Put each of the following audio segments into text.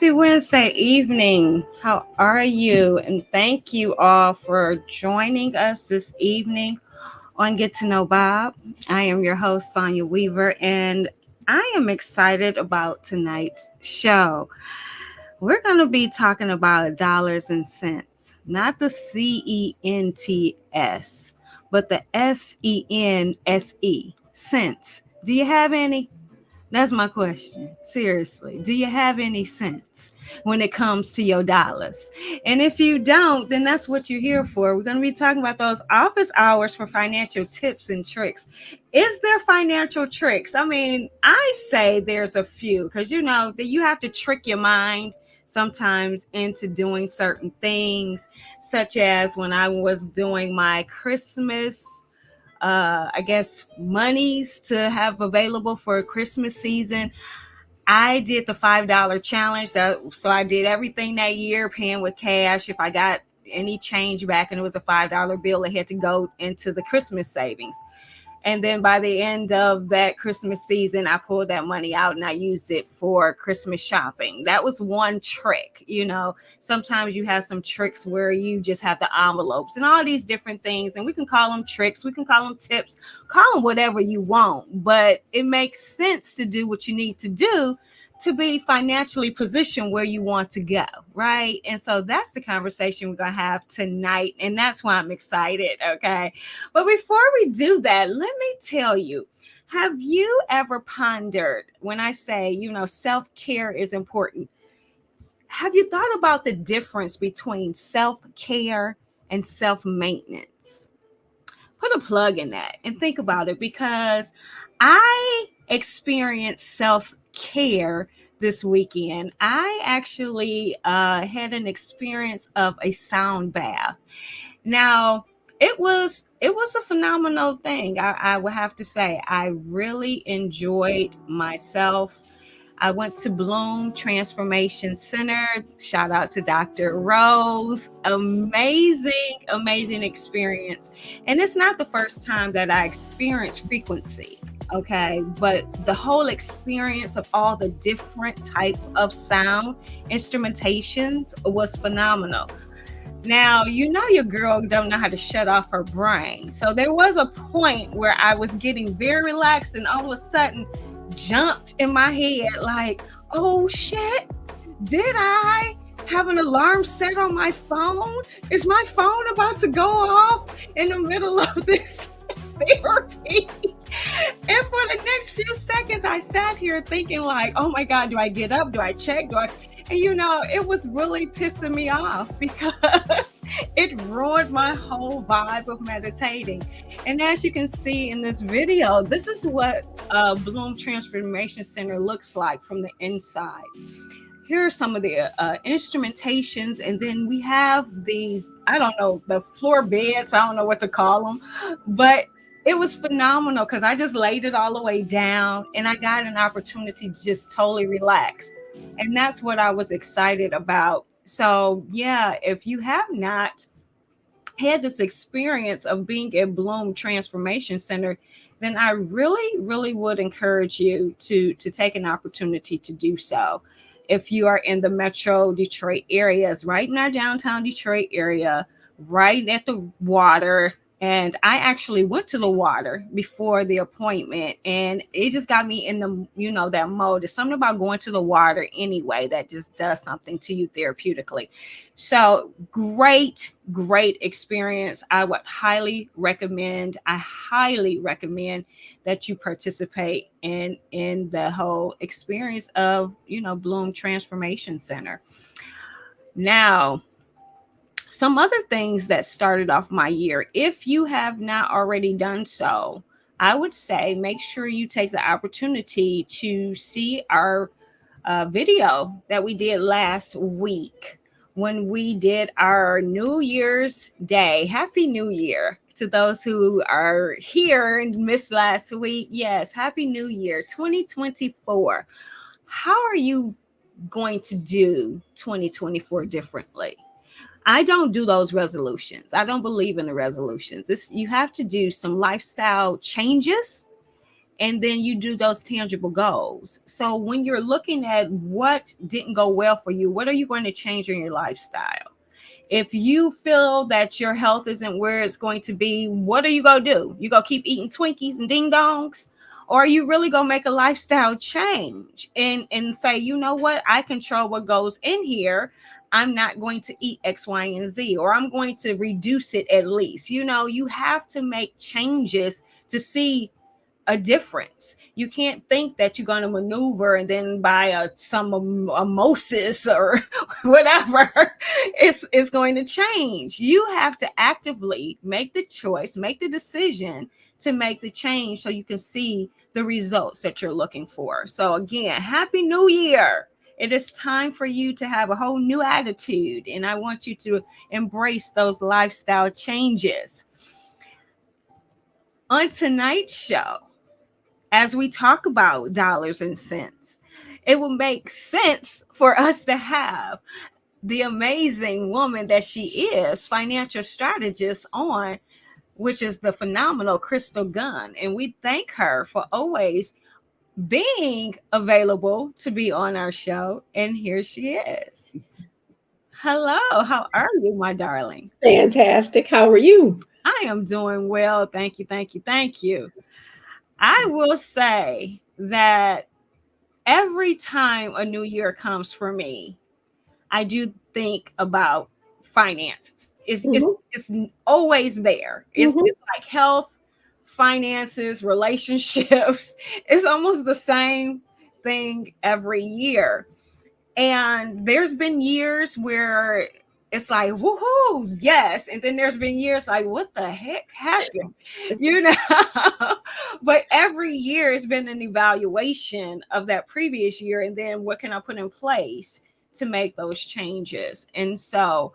Happy Wednesday evening. How are you? And thank you all for joining us this evening on Get to Know Bob. I am your host, Sonia Weaver, and I am excited about tonight's show. We're going to be talking about dollars and cents, not the CENTS, but the SENSE, cents. Do you have any? That's my question. Seriously, do you have any sense when it comes to your dollars? And if you don't, then that's what you're here for. We're going to be talking about those office hours for financial tips and tricks. Is there financial tricks? I mean, I say there's a few because you know that you have to trick your mind sometimes into doing certain things, such as when I was doing my Christmas I guess monies to have available for Christmas season. I did the $5 challenge. So I did everything that year, paying with cash. If I got any change back and it was a $5 bill, it had to go into the Christmas savings. And then by the end of that Christmas season, I pulled that money out and I used it for Christmas shopping. That was one trick. You know, sometimes you have some tricks where you just have the envelopes and all these different things. And we can call them tricks. We can call them tips, call them whatever you want. But it makes sense to do what you need to do to be financially positioned where you want to go, right? And so that's the conversation we're going to have tonight. And that's why I'm excited, okay? But before we do that, let me tell you, have you ever pondered when I say, you know, self-care is important? Have you thought about the difference between self-care and self-maintenance? Put a plug in that and think about it because I experienced self-care this weekend. I actually had an experience of a sound bath. Now, it was a phenomenal thing. I would have to say I really enjoyed myself. I went to Bloom Transformation Center. Shout out to Dr. Rose. Amazing experience. And it's not the first time that I experienced frequency. Okay, but the whole experience of all the different type of sound instrumentations was phenomenal. Now, you know your girl don't know how to shut off her brain. So there was a point where I was getting very relaxed and all of a sudden jumped in my head like, oh shit, did I have an alarm set on my phone? Is my phone about to go off in the middle of this therapy? And for the next few seconds, I sat here thinking like, oh my God, do I get up? Do I check? And you know, it was really pissing me off because it ruined my whole vibe of meditating. And as you can see in this video, this is what Bloom Transformation Center looks like from the inside. Here are some of the instrumentations, and then we have these, I don't know, the floor beds, I don't know what to call them, but it was phenomenal because I just laid it all the way down and I got an opportunity to just totally relax. And that's what I was excited about. So, yeah, if you have not had this experience of being at Bloom Transformation Center, then I really would encourage you to take an opportunity to do so. If you are in the Metro Detroit areas, right in our downtown Detroit area, right at the water. And I actually went to the water before the appointment and it just got me in the, you know, that mode. It's something about going to the water anyway that just does something to you therapeutically. So great experience. I would highly recommend that you participate in the whole experience of, you know, Bloom Transformation Center. Now, some other things that started off my year, if you have not already done so, I would say make sure you take the opportunity to see our video that we did last week when we did our New Year's Day. Happy New Year to those who are here and missed last week. Yes, Happy New Year 2024. How are you going to do 2024 differently? I don't do those resolutions. I don't believe in the resolutions. You have to do some lifestyle changes and then you do those tangible goals. So when you're looking at what didn't go well for you, what are you going to change in your lifestyle? If you feel that your health isn't where it's going to be, what are you going to do? You going to keep eating Twinkies and ding dongs? Or are you really going to make a lifestyle change and say, you know what? I control what goes in here. I'm not going to eat X, Y, and Z, or I'm going to reduce it at least. You know, you have to make changes to see a difference. You can't think that you're going to maneuver and then buy some mimosas or whatever. It's going to change. You have to actively make the choice, make the decision to make the change so you can see the results that you're looking for. So again, Happy New Year. It is time for you to have a whole new attitude, and I want you to embrace those lifestyle changes. On tonight's show, as we talk about dollars and cents, it will make sense for us to have the amazing woman that she is, financial strategist on, which is the phenomenal Crystal Gunn. And we thank her for always being available to be on our show. And here she is. Hello, how are you, my darling? Fantastic. How are you? I am doing well. Thank you, thank you, thank you. I will say that every time a new year comes for me, I do think about finances. It's it's, Hmm. it's always there. Hmm. It's like health, finances, relationships. It's almost the same thing every year. And there's been years where it's like, woohoo, yes. And then there's been years like, what the heck happened? You know? But every year it's been an evaluation of that previous year. And then what can I put in place to make those changes? And so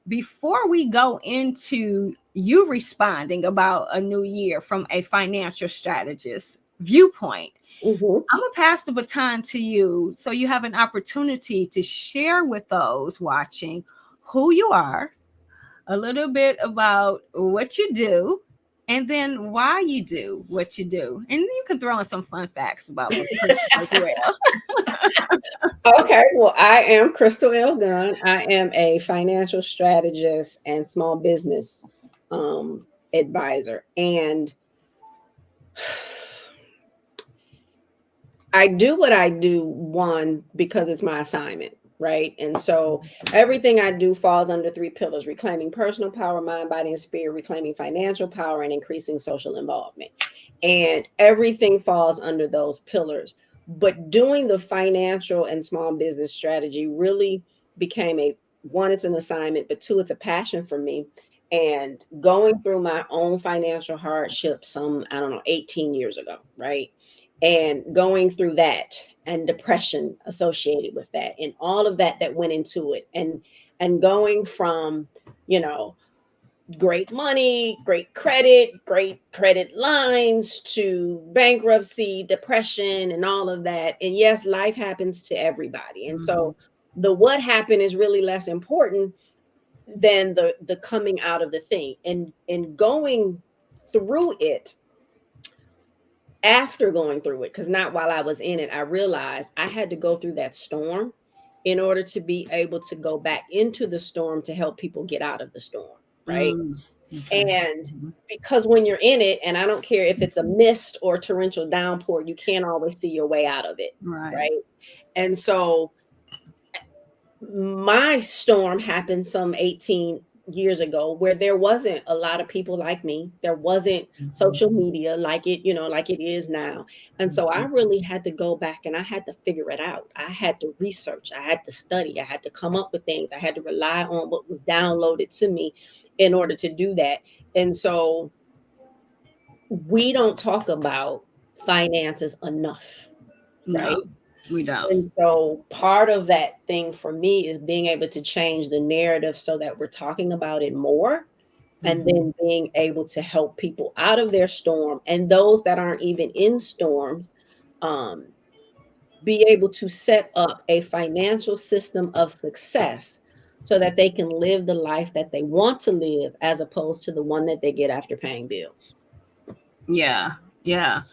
before we go into you responding about a new year from a financial strategist viewpoint, Hmm. I'm going to pass the baton to you so you have an opportunity to share with those watching who you are, a little bit about what you do, and then why you do what you do. And you can throw in some fun facts about Miss Crystal as well. Okay. Well, I am Crystal Gunn. I am a financial strategist and small business advisor. And I do what I do, one, because it's my assignment, right? And so everything I do falls under three pillars: reclaiming personal power, mind, body, and spirit, reclaiming financial power, and increasing social involvement. And everything falls under those pillars. But doing the financial and small business strategy really became a one, it's an assignment, but two, it's a passion for me. And going through my own financial hardship some, I don't know, 18 years ago, right? And going through that and depression associated with that and all of that that went into it, and going from, you know, great money, great credit lines, to bankruptcy, depression, and all of that. And yes, life happens to everybody. And Mhm. so the what happened is really less important than the coming out of the thing, and going through it. After going through it, because not while I was in it, I realized I had to go through that storm in order to be able to go back into the storm to help people get out of the storm, right? Mm, okay. And Mhm. because when you're in it, and I don't care if it's a mist or torrential downpour, you can't always see your way out of it, Right. right? And so my storm happened some 18 years ago, where there wasn't a lot of people like me. There wasn't Mhm. social media like it, like it is now. And so I Mhm. really had to go back and I had to figure it out. I had to research, I had to study, I had to come up with things. I had to rely on what was downloaded to me in order to do that. And so we don't talk about finances enough, right? No, we don't. And so part of that thing for me is being able to change the narrative so that we're talking about it more, and Mhm. then being able to help people out of their storm, and those that aren't even in storms, um, be able to set up a financial system of success so that they can live the life that they want to live, as opposed to the one that they get after paying bills. Yeah. Yeah.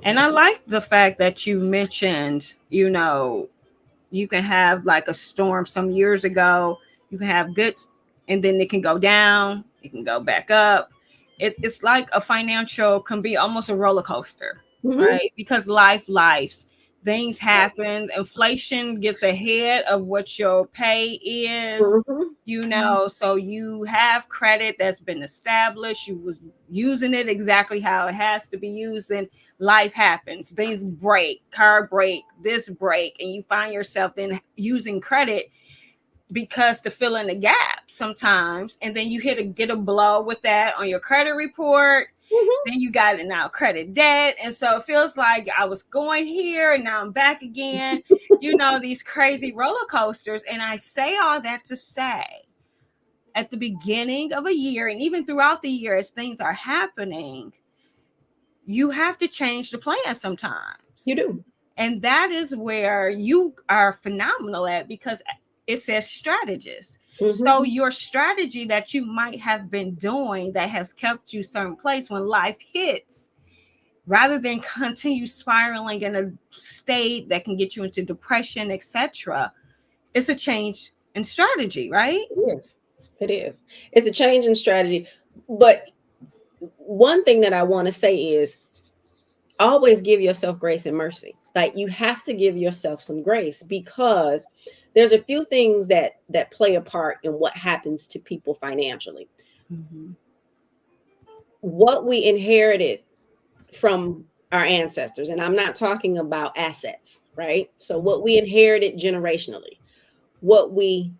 And I like the fact that you mentioned, you can have like a storm some years ago, you can have good, and then it can go down, it can go back up. It's like a financial can be almost a roller coaster, Hmm. right? Because life, things happen, inflation gets ahead of what your pay is, Hmm. so you have credit that's been established, you was using it exactly how it has to be used, and life happens, things break, car break, this break, and you find yourself then using credit because to fill in the gap sometimes, and then you get a blow with that on your credit report, Hmm. then you got it now credit debt, and so it feels like I was going here and now I'm back again, these crazy roller coasters. And I say all that to say, at the beginning of a year and even throughout the year as things are happening, you have to change the plan sometimes. You do. And that is where you are phenomenal at, because it says strategist. Hmm. So your strategy that you might have been doing that has kept you certain place when life hits, rather than continue spiraling in a state that can get you into depression, etc., it's a change in strategy, right? It is. It is. It's a change in strategy. But one thing that I want to say is always give yourself grace and mercy. Like you have to give yourself some grace because there's a few things that play a part in what happens to people financially. Mm-hmm. What we inherited from our ancestors, and I'm not talking about assets, right? So what we inherited generationally, what we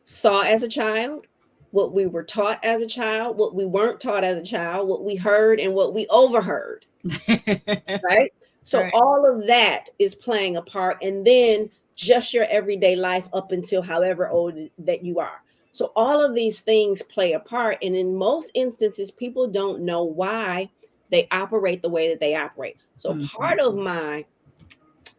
saw as a child, what we were taught as a child, what we weren't taught as a child, what we heard and what we overheard, right? So Right. all of that is playing a part, and then just your everyday life up until however old that you are. So all of these things play a part, and in most instances, people don't know why they operate the way that they operate. So Mm-hmm. part of my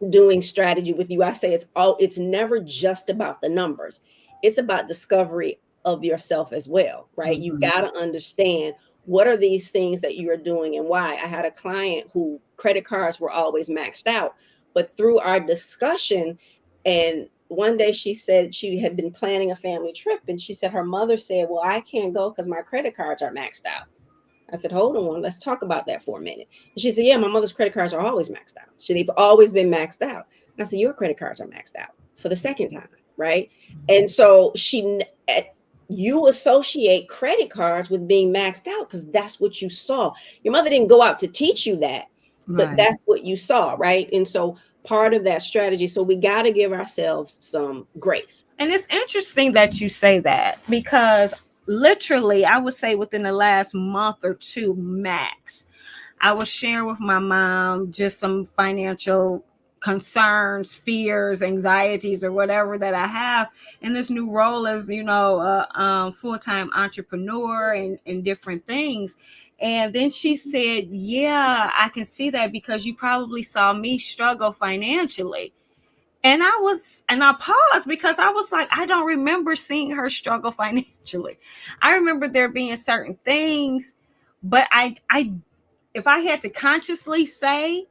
doing strategy with you, I say it's never just about the numbers. It's about discovery of yourself as well, right? You Mm-hmm. got to understand what are these things that you are doing and why. I had a client who credit cards were always maxed out, but through our discussion, and one day she said she had been planning a family trip, and she said her mother said, well, I can't go because my credit cards are maxed out. I said, hold on, let's talk about that for a minute. And she said, yeah, my mother's credit cards are always maxed out. They've always been maxed out. And I said, your credit cards are maxed out for the second time, right? And so you associate credit cards with being maxed out because that's what you saw. Your mother didn't go out to teach you that, but Right. that's what you saw, right? And so part of that strategy, so we got to give ourselves some grace. And it's interesting that you say that, because literally, I would say within the last month or two max, I was sharing with my mom just some financial concerns, fears, anxieties, or whatever that I have in this new role as, a full-time entrepreneur and different things. And then she said, yeah, I can see that because you probably saw me struggle financially. And I paused because I was like, I don't remember seeing her struggle financially. I remember there being certain things, but I if I had to consciously say,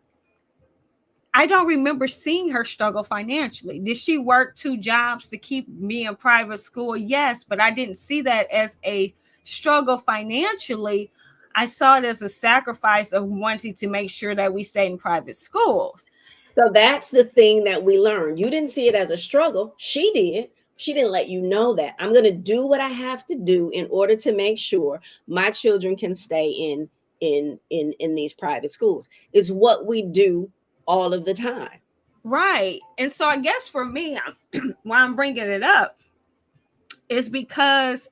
I don't remember seeing her struggle financially. Did she work two jobs to keep me in private school? Yes, but I didn't see that as a struggle financially. I saw it as a sacrifice of wanting to make sure that we stayed in private schools. So that's the thing that we learned. You didn't see it as a struggle. She did. She didn't let you know that. I'm going to do what I have to do in order to make sure my children can stay in these private schools. It's what we do all of the time. Right. And so I guess for me, why I'm bringing it up is because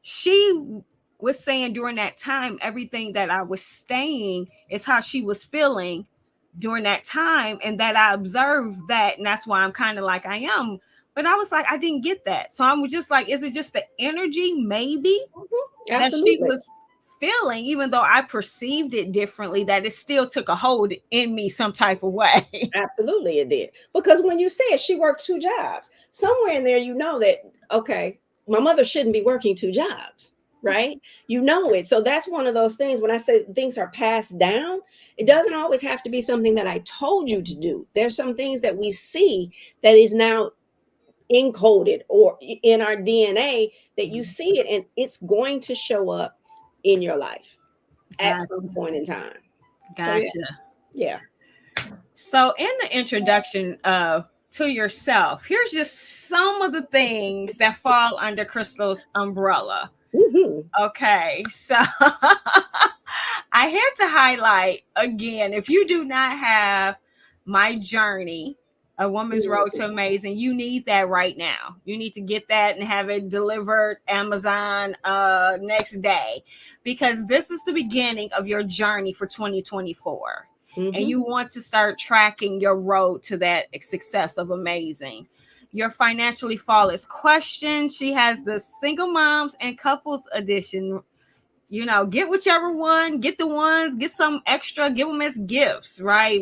she was saying during that time, everything that I was saying is how she was feeling during that time, and that I observed that, and that's why I'm kind of like I am. But I was like, I didn't get that. So I'm just like, is it just the energy maybe Mhm. that she Absolutely. was feeling, even though I perceived it differently, that it still took a hold in me some type of way? Absolutely, it did. Because when you said she worked two jobs, somewhere in there, you know that, okay, my mother shouldn't be working two jobs. right? You know it. So that's one of those things when I say things are passed down, it doesn't always have to be something that I told you to do. There's some things that we see that is now encoded or in our DNA that you see it and it's going to show up in your life at Gotcha. some point in time. So Gotcha. yeah. So in the introduction to yourself, here's just some of the things that fall under Crystal's umbrella. Mm-hmm. Okay, so I had to highlight again, if you do not have my journey, A Woman's Road to Amazing, you need that right now. You need to get that and have it delivered Amazon next day, because this is the beginning of your journey for 2024. Mm-hmm. And you want to start tracking your road to that success of amazing. Your financially flawless question. She has the single moms and couples edition. You know, get whichever one, get the ones, get some extra, give them as gifts, right?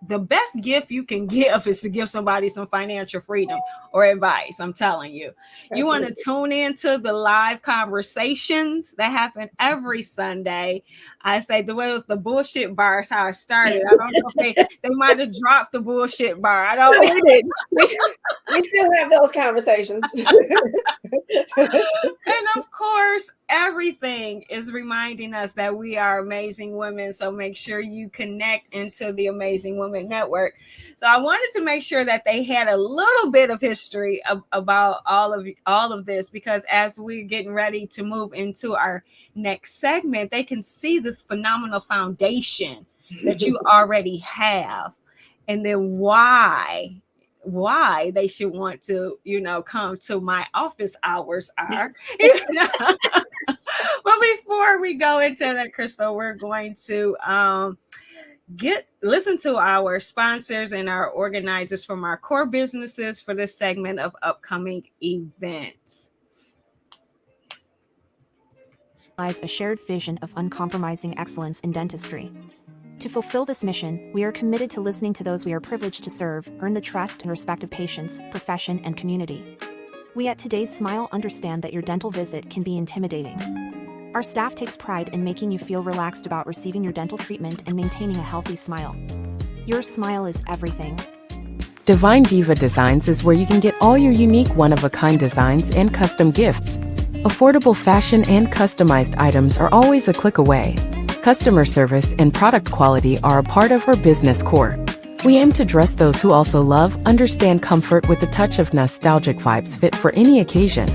The best gift you can give is to give somebody some financial freedom or advice. I'm telling you, you want to tune into the live conversations that happen every Sunday. I say the way it was the bullshit bar is how I started. I don't know if they might have dropped the bullshit bar. I don't know. We did. We still have those conversations. And of course, everything is reminding us that we are amazing women. So make sure you connect into the Amazing Women Network. So I wanted to make sure that they had a little bit of history about all of this, because as we're getting ready to move into our next segment, they can see this phenomenal foundation that you already have, and then why they should want to, come to my office hours are. But before we go into that, Crystal, we're going to listen to our sponsors and our organizers from our core businesses for this segment of upcoming events. A shared vision of uncompromising excellence in dentistry. To fulfill this mission, we are committed to listening to those we are privileged to serve, earn the trust and respect of patients, profession, and community. We at Today's Smile understand that your dental visit can be intimidating. Our staff takes pride in making you feel relaxed about receiving your dental treatment and maintaining a healthy smile. Your smile is everything. Divine Diva Designs is where you can get all your unique one-of-a-kind designs and custom gifts. Affordable fashion and customized items are always a click away. Customer service and product quality are a part of her business core. We aim to dress those who also love, understand comfort with a touch of nostalgic vibes fit for any occasion.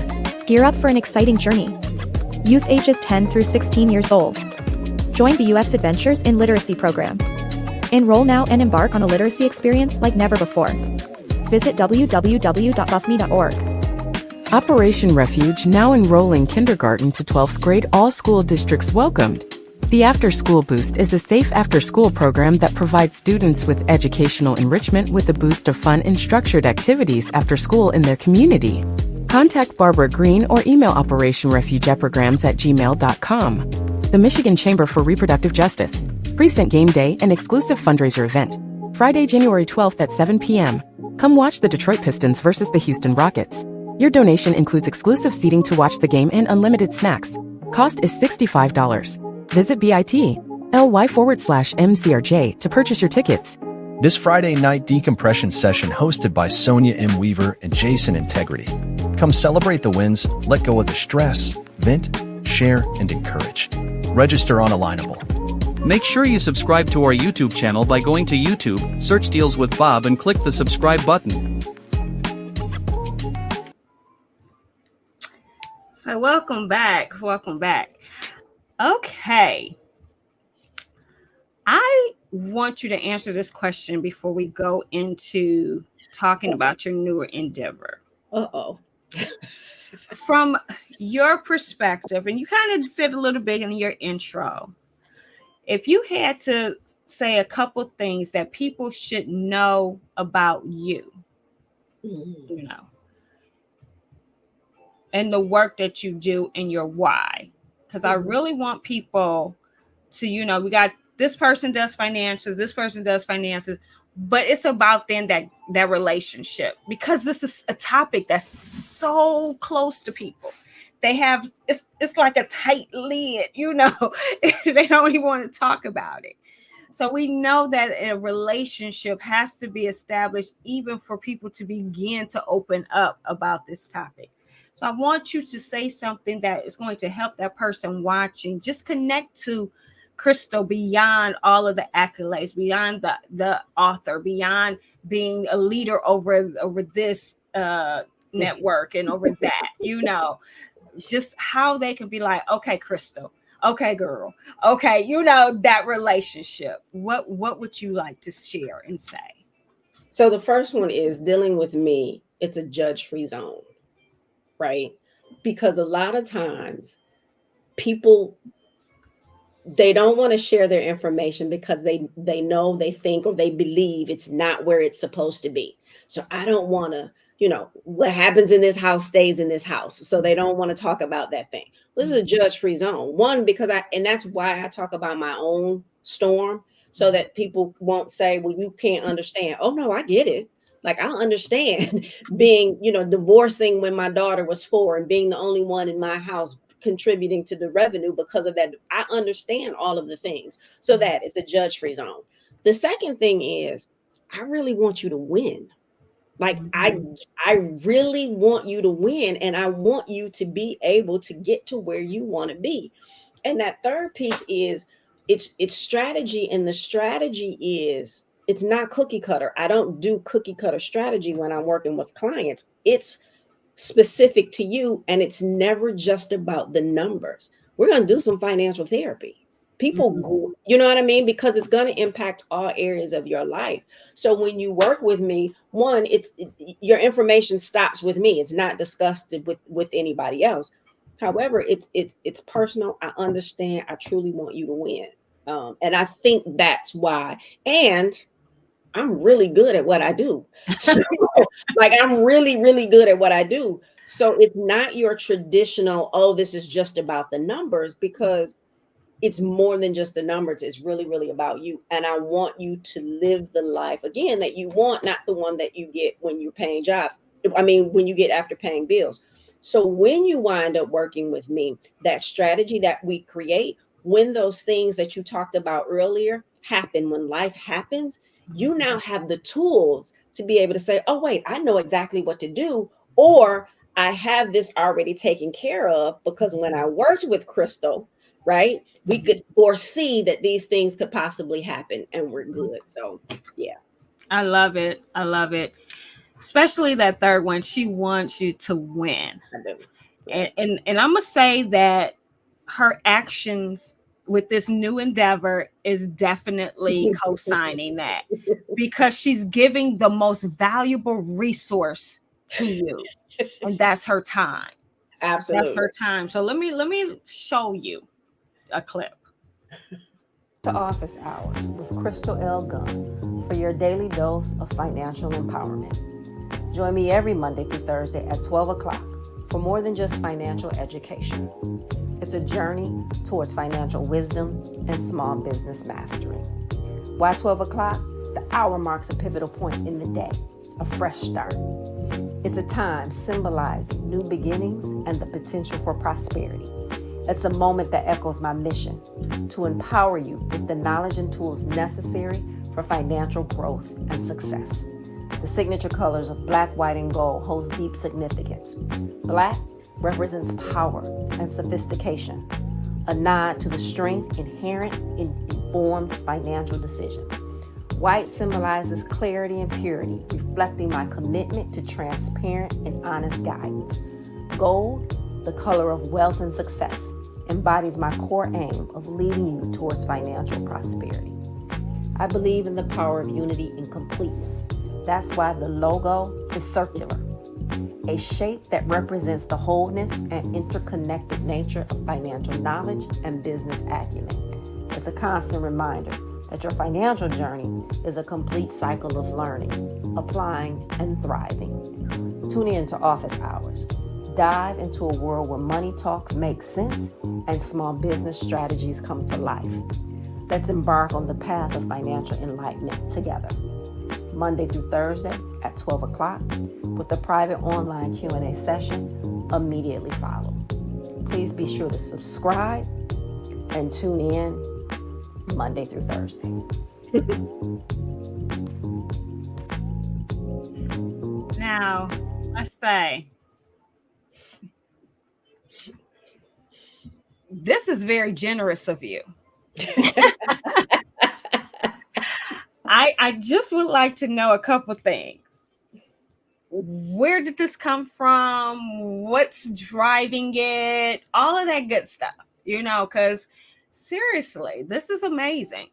Gear up for an exciting journey. Youth ages 10 through 16 years old. Join BUF's Adventures in Literacy program. Enroll now and embark on a literacy experience like never before. Visit www.buffme.org. Operation Refuge now enrolling kindergarten to 12th grade, all school districts welcomed. The After School Boost is a safe after-school program that provides students with educational enrichment with a boost of fun and structured activities after school in their community. Contact Barbara Green or email operationrefugeprograms@gmail.com. The Michigan Chamber for Reproductive Justice. Precinct Game Day and exclusive fundraiser event. Friday, January 12th at 7 p.m. Come watch the Detroit Pistons versus the Houston Rockets. Your donation includes exclusive seating to watch the game and unlimited snacks. Cost is $65. Visit bit.ly/MCRJ to purchase your tickets. This Friday night decompression session hosted by Sonia M. Weaver and Jason Integrity. Come celebrate the wins, let go of the stress, vent, share, and encourage. Register on Alignable. Make sure you subscribe to our YouTube channel by going to YouTube, search Deals with Bob and click the subscribe button. So welcome back. Okay. I want you to answer this question before we go into talking about your newer endeavor. Uh-oh. From your perspective, and you kind of said a little bit in your intro, if you had to say a couple things that people should know about you, and the work that you do and your why. Because I really want people to, we got this person does finances, but it's about then that relationship, because this is a topic that's so close to people. they have, it's like a tight lid, you know. They don't even want to talk about it. So we know that a relationship has to be established even for people to begin to open up about this topic. So I want you to say something that is going to help that person watching just connect to Crystal beyond all of the accolades, beyond the author, beyond being a leader over this network and over that, you know, just how they can be like, okay, Crystal, okay, girl, okay, you know, that relationship. What would you like to share and say? So the first one is dealing with me. It's a judge-free zone, right? Because a lot of times people, they don't want to share their information because they know, they think, or they believe it's not where it's supposed to be. So I don't want to, you know, what happens in this house stays in this house. So they don't want to talk about that thing. This is a judge-free zone. One, because and that's why I talk about my own storm, so that people won't say, well, you can't understand. Oh no, I get it. Like, I understand being, you know, divorcing when my daughter was 4 and being the only one in my house contributing to the revenue because of that. I understand all of the things. So that it's a judge-free zone. The second thing is, I really want you to win. Like, I really want you to win, and I want you to be able to get to where you want to be. And that third piece is, it's strategy, and the strategy is, it's not cookie cutter. I don't do cookie cutter strategy when I'm working with clients. It's specific to you, and it's never just about the numbers. We're going to do some financial therapy. People, you know what I mean? Because it's going to impact all areas of your life. So when you work with me, one, your information stops with me. It's not discussed with anybody else. However, it's personal. I understand. I truly want you to win. And I think that's why. And I'm really good at what I do. So, like, I'm really, really good at what I do. So it's not your traditional, oh, this is just about the numbers, because it's more than just the numbers. It's really, really about you. And I want you to live the life, again, that you want, not the one that you get when you're paying jobs. I mean, when you get after paying bills. So when you wind up working with me, that strategy that we create, when those things that you talked about earlier happen, when life happens, you now have the tools to be able to say, oh, wait, I know exactly what to do. Or I have this already taken care of, because when I worked with Crystal, right, we could foresee that these things could possibly happen, and we're good. So, yeah. I love it. I love it. Especially that third one. She wants you to win. I do. And I'm going to say that her actions with this new endeavor is definitely co-signing that, because she's giving the most valuable resource to you, and that's her time. Absolutely. That's her time. So let me show you a clip. To Office Hours with Crystal L. Gunn for your daily dose of financial empowerment. Join me every Monday through Thursday at 12 o'clock for more than just financial education. It's a journey towards financial wisdom and small business mastery. Why 12 o'clock? The hour marks a pivotal point in the day, a fresh start. It's a time symbolizing new beginnings and the potential for prosperity. It's a moment that echoes my mission to empower you with the knowledge and tools necessary for financial growth and success. The signature colors of black, white, and gold holds deep significance. Black represents power and sophistication, a nod to the strength inherent in informed financial decisions. White symbolizes clarity and purity, reflecting my commitment to transparent and honest guidance. Gold, the color of wealth and success, embodies my core aim of leading you towards financial prosperity. I believe in the power of unity and completeness. That's why the logo is circular, a shape that represents the wholeness and interconnected nature of financial knowledge and business acumen. It's a constant reminder that your financial journey is a complete cycle of learning, applying, and thriving. Tune in to Office Hours. Dive into a world where money talks make sense and small business strategies come to life. Let's embark on the path of financial enlightenment together. Monday through Thursday at 12 o'clock with a private online Q&A session immediately followed. Please be sure to subscribe and tune in Monday through Thursday. Now, let's say this is very generous of you. I just would like to know a couple things. Where did this come from? What's driving it? All of that good stuff, because seriously, this is amazing.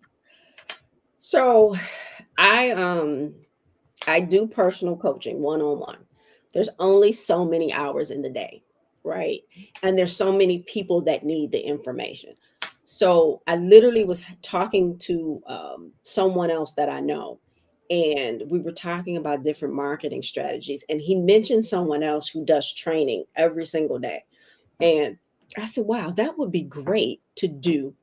So I do personal coaching one-on-one. There's only so many hours in the day, right? And there's so many people that need the information. So I literally was talking to someone else that I know, and we were talking about different marketing strategies. And he mentioned someone else who does training every single day. And I said, wow, that would be great to do.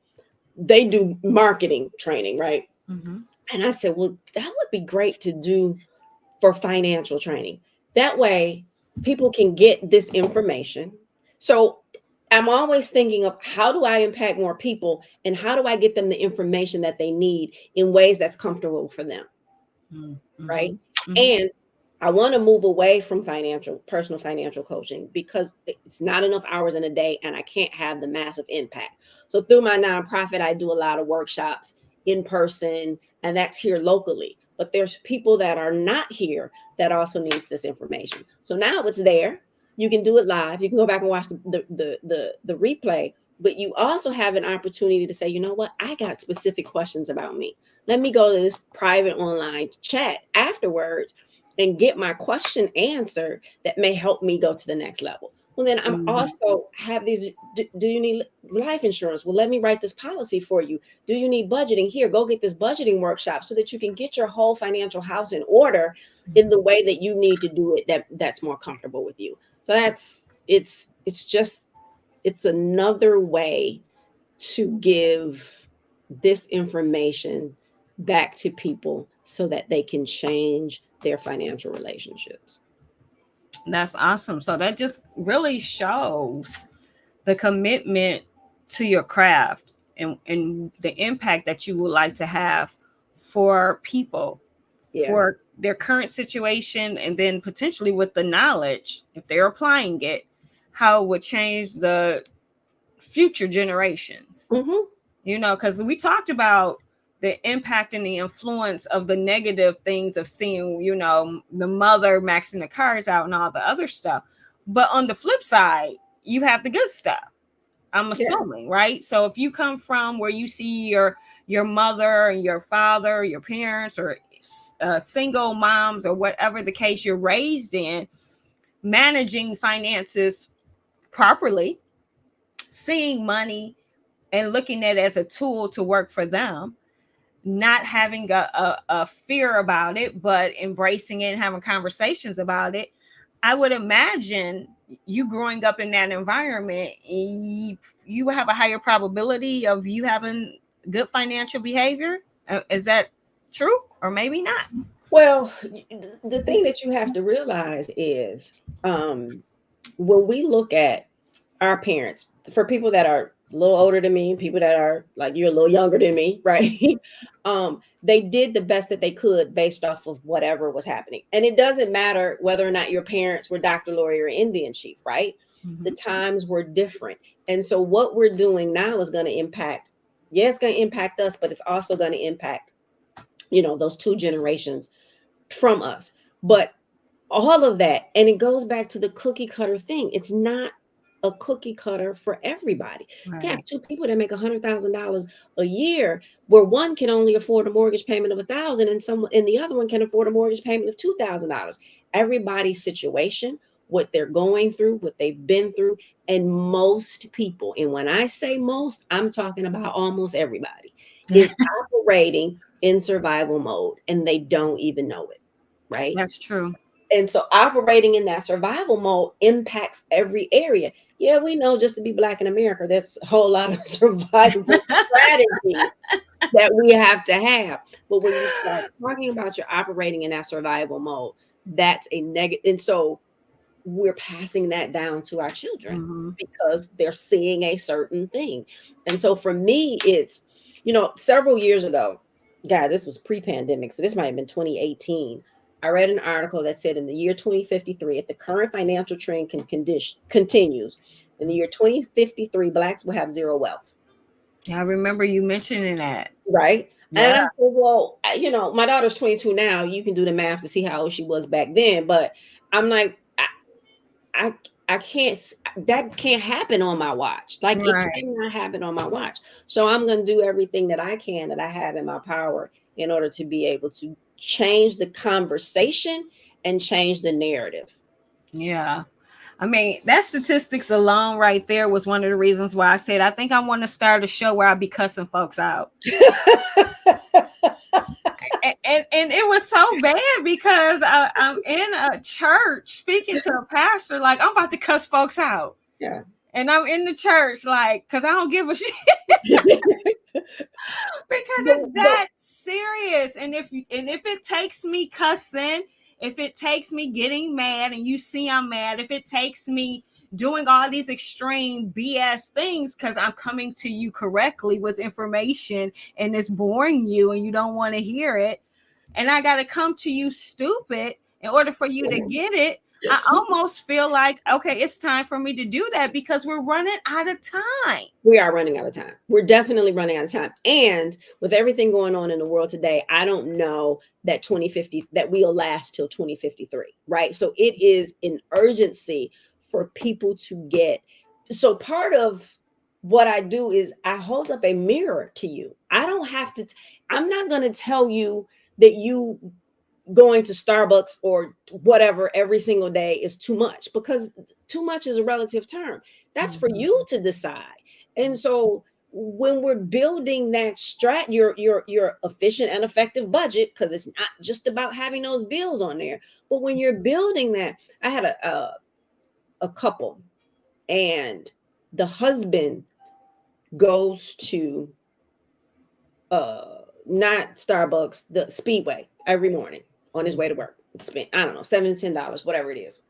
They do marketing training, right? Mm-hmm. And I said, well, that would be great to do for financial training. That way, people can get this information. So I'm always thinking of how do I impact more people and how do I get them the information that they need in ways that's comfortable for them, Mm-hmm. right? Mm-hmm. And I want to move away from personal financial coaching because it's not enough hours in a day and I can't have the massive impact. So through my nonprofit, I do a lot of workshops in person, and that's here locally. But there's people that are not here that also needs this information. So now it's there. You can do it live. You can go back and watch the replay, but you also have an opportunity to say, you know what, I got specific questions about me. Let me go to this private online chat afterwards and get my question answered that may help me go to the next level. Well, then I'm also have these, do you need life insurance? Well, let me write this policy for you. Do you need budgeting? Here, go get this budgeting workshop so that you can get your whole financial house in order in the way that you need to do it that's more comfortable with you. So it's another way to give this information back to people so that they can change their financial relationships. That's awesome. So that just really shows the commitment to your craft and the impact that you would like to have for people, for their current situation, and then potentially with the knowledge, if they're applying it, how it would change the future generations. Because we talked about the impact and the influence of the negative things of seeing, the mother maxing the cars out and all the other stuff. But on the flip side, you have the good stuff, I'm assuming, right? So if you come from where you see your mother and your father, your parents, or single moms, or whatever the case you're raised in, managing finances properly, seeing money and looking at it as a tool to work for them, not having a fear about it, but embracing it and having conversations about it. I would imagine you growing up in that environment, you have a higher probability of you having good financial behavior. Is that true? Or maybe not? Well, the thing that you have to realize is when we look at our parents, for people that are a little older than me, people that are like you're a little younger than me, right? They did the best that they could based off of whatever was happening. And it doesn't matter whether or not your parents were Dr. Lawyer or Indian Chief, right? The times were different. And so what we're doing now is going to impact, it's going to impact us, but it's also going to impact, those two generations from us. But all of that, and it goes back to the cookie cutter thing. It's not a cookie cutter for everybody. Right. You can have two people that make $100,000 a year, where one can only afford a mortgage payment of $1,000, and the other one can afford a mortgage payment of $2,000. Everybody's situation, what they're going through, what they've been through, and most people, and when I say most, I'm talking about almost everybody, is operating in survival mode, and they don't even know it. Right? That's true. And so operating in that survival mode impacts every area. Yeah, we know just to be Black in America, there's a whole lot of survival strategies that we have to have. But when you start talking about you're operating in that survival mode, that's a negative. And so we're passing that down to our children Mm-hmm. because they're seeing a certain thing. And so for me, it's, several years ago, God, this was pre-pandemic, so this might have been 2018. I read an article that said in the year 2053, if the current financial trend continues, in the year 2053, Blacks will have zero wealth. I remember you mentioning that. Right. And Yeah. I said, well, my daughter's 22 now. You can do the math to see how old she was back then. But I'm like, I, I can't, that can't happen on my watch. Like, it Right. cannot happen on my watch. So I'm going to do everything that I can, that I have in my power, in order to be able to change the conversation and change the narrative. Yeah. I mean, that statistics alone right there was one of the reasons why I said I think I want to start a show where I'll be cussing folks out. And it was so bad because I'm in a church speaking to a pastor, like I'm about to cuss folks out. Yeah. And I'm in the church, like, because I don't give a shit. Because it's that serious. And if it takes me cussing, if it takes me getting mad and you see I'm mad, if it takes me doing all these extreme BS things because I'm coming to you correctly with information and it's boring you and you don't want to hear it, and I got to come to you stupid in order for you to get it, I almost feel like, okay, it's time for me to do that because we're running out of time. We are running out of time. We're definitely running out of time. And with everything going on in the world today, I don't know that 2050, that we'll last till 2053, right? So it is an urgency for people to get. So part of what I do is I hold up a mirror to you. I don't have to, I'm not going to tell you that you going to Starbucks or whatever every single day is too much, because too much is a relative term. That's for you to decide. And so when we're building that your efficient and effective budget, because it's not just about having those bills on there, but when you're building that, I had a couple, and the husband goes to not Starbucks, the Speedway every morning on his way to work. Spend, I don't know, $7 to $10, whatever it is.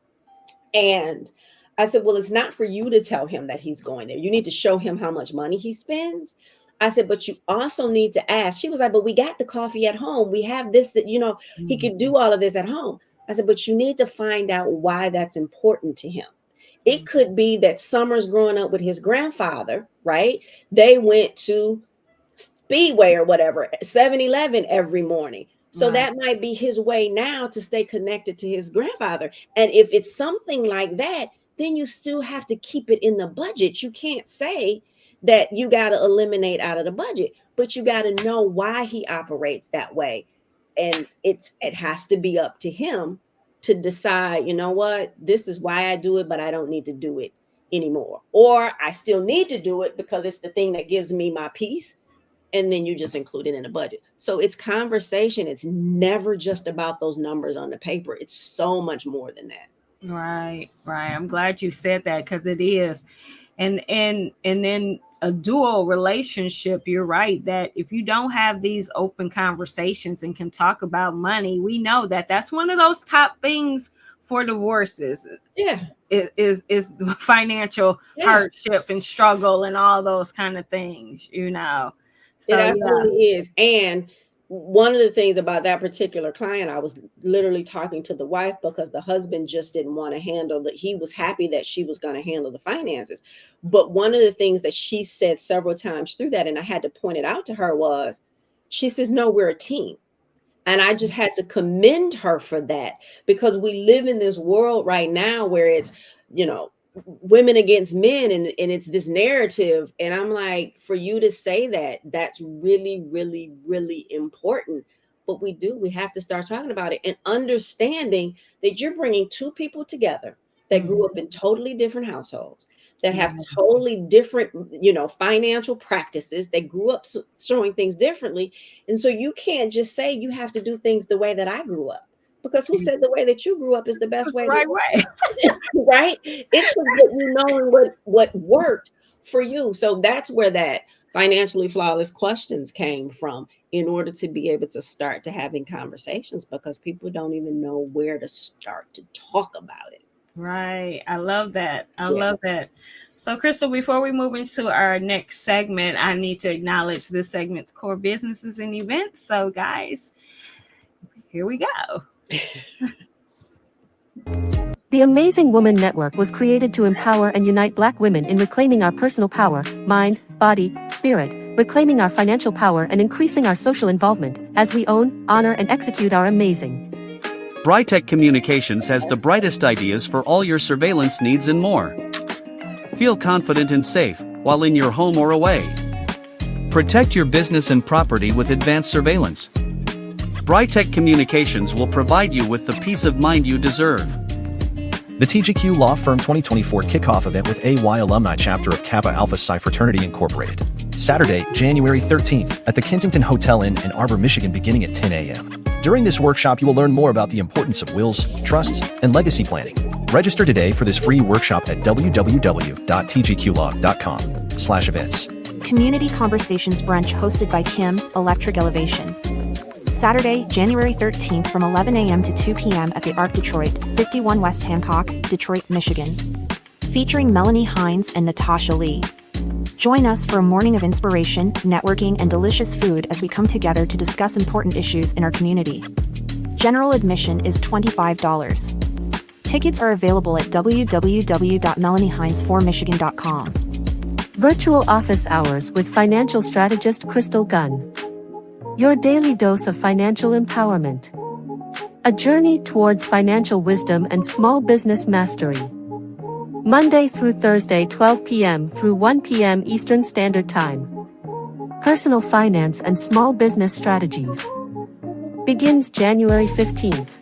And I said, well, it's not for you to tell him that he's going there. You need to show him how much money he spends. I said, but you also need to ask. She was like, but we got the coffee at home. We have this, that, he could do all of this at home. I said, but you need to find out why that's important to him. It could be that Summers growing up with his grandfather, right? They went to Speedway or whatever, 7-Eleven every morning. So Right. that might be his way now to stay connected to his grandfather. And if it's something like that, then you still have to keep it in the budget. You can't say that you got to eliminate out of the budget, but you got to know why he operates that way. And it has to be up to him to decide, you know what, this is why I do it, but I don't need to do it anymore. Or I still need to do it because it's the thing that gives me my peace, and then you just include it in the budget. So it's conversation. It's never just about those numbers on the paper. It's so much more than that. Right. I'm glad you said that because it is. And then a dual relationship, you're right that if you don't have these open conversations and can talk about money, we know that that's one of those top things for divorces. Yeah. Is the financial hardship and struggle and all those kind of things, It So absolutely is. And one of the things about that particular client, I was literally talking to the wife because the husband just didn't want to handle that. He was happy that she was going to handle the finances. But one of the things that she said several times through that, and I had to point it out to her, was she says, no, we're a team. And I just had to commend her for that, because we live in this world right now where it's, women against men, and it's this narrative. And I'm like, for you to say that, that's really, really, really important. But we have to start talking about it and understanding that you're bringing two people together that grew up in totally different households, that have totally different, financial practices. They grew up showing things differently. And so you can't just say you have to do things the way that I grew up, because who said the way that you grew up is the best way? right way. Right? It's knowing what worked for you. So that's where that financially flawless questions came from, in order to be able to start to having conversations, because people don't even know where to start to talk about it. Right. I love that. I Yeah. love that. So, Crystal, before we move into our next segment, I need to acknowledge this segment's core businesses and events. So, guys, here we go. The Amazing Woman Network was created to empower and unite Black women in reclaiming our personal power, mind, body, spirit, reclaiming our financial power, and increasing our social involvement as we own, honor, and execute our amazing. Brytech Communications has the brightest ideas for all your surveillance needs and more. Feel confident and safe while in your home or away. Protect your business and property with advanced surveillance. Brytech Communications will provide you with the peace of mind you deserve. The TGQ Law Firm 2024 kickoff event with AY Alumni Chapter of Kappa Alpha Psi Fraternity Incorporated. Saturday, January 13th, at the Kensington Hotel Inn in Arbor, Michigan, beginning at 10 a.m. During this workshop, you will learn more about the importance of wills, trusts, and legacy planning. Register today for this free workshop at www.tgqlaw.com/events. Community Conversations Brunch hosted by Kim, Electric Elevation. Saturday, January 13th from 11 a.m. to 2 p.m. at the Arc Detroit, 51 West Hancock, Detroit, Michigan. Featuring Melanie Hines and Natasha Lee. Join us for a morning of inspiration, networking, and delicious food as we come together to discuss important issues in our community. General admission is $25. Tickets are available at www.melaniehines4michigan.com. Virtual office hours with financial strategist Crystal Gunn. Your daily dose of financial empowerment. A journey towards financial wisdom and small business mastery. Monday through Thursday, 12 p.m. through 1 p.m. Eastern Standard Time. Personal finance and small business strategies. Begins January 15th.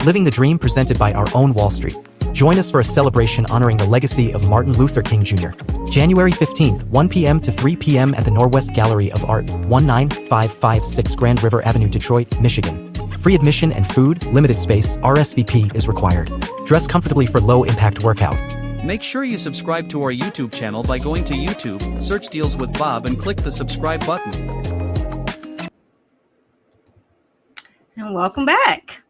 Living the Dream presented by our own Wall Street. Join us for a celebration honoring the legacy of Martin Luther King Jr. January 15th, 1 p.m. to 3 p.m. at the Norwest Gallery of Art, 19556 Grand River Avenue, Detroit, Michigan. Free admission and food, limited space, RSVP is required. Dress comfortably for low-impact workout. Make sure you subscribe to our YouTube channel by going to YouTube, search Deals with Bob, and click the subscribe button. And welcome back.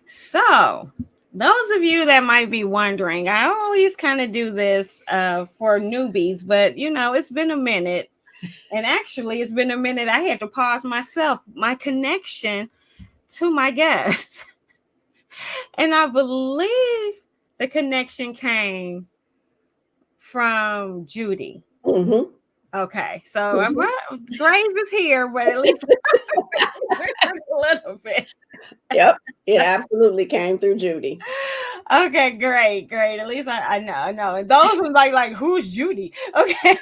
So, those of you that might be wondering, I always kind of do this for newbies, but it's been a minute. And actually, it's been a minute. I had to pause myself, my connection to my guest. And I believe the connection came from Judy. Mm-hmm. Okay, so Grace is here, but at least a little bit. Yep, it absolutely came through Judy. Okay, great. At least I know. And those are like, who's Judy? Okay,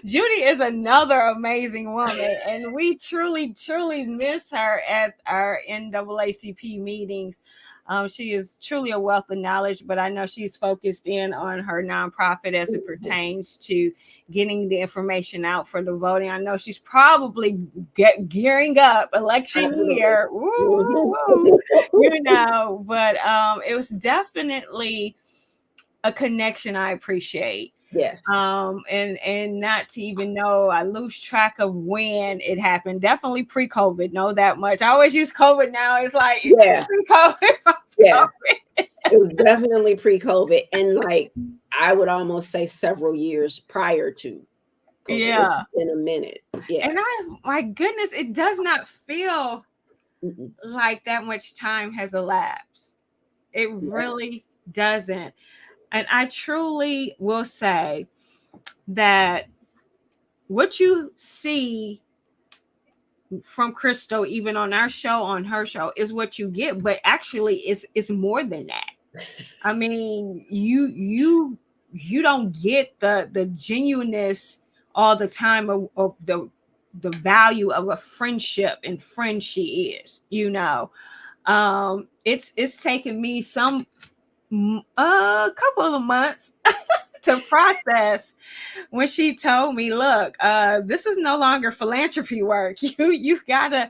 Judy is another amazing woman, and we truly miss her at our NAACP meetings. She is truly a wealth of knowledge, but I know she's focused in on her nonprofit as it pertains to getting the information out for the voting. I know she's probably gearing up election year, but it was definitely a connection I appreciate. Yes. And not to even know, I lose track of when it happened. Definitely pre-COVID, know that much. I always use COVID now. It's like pre-COVID. Yeah. It was definitely pre-COVID. And I would almost say several years prior to COVID. Yeah. In a minute. Yeah. And my goodness, it does not feel like that much time has elapsed. It really doesn't. And I truly will say that what you see from Crystal, even on our show, on her show, is what you get. But actually, it's more than that. I mean, you don't get the genuineness all the time of the value of a friendship and friend she is. It's taken me a couple of months to process when she told me, look, this is no longer philanthropy work. You gotta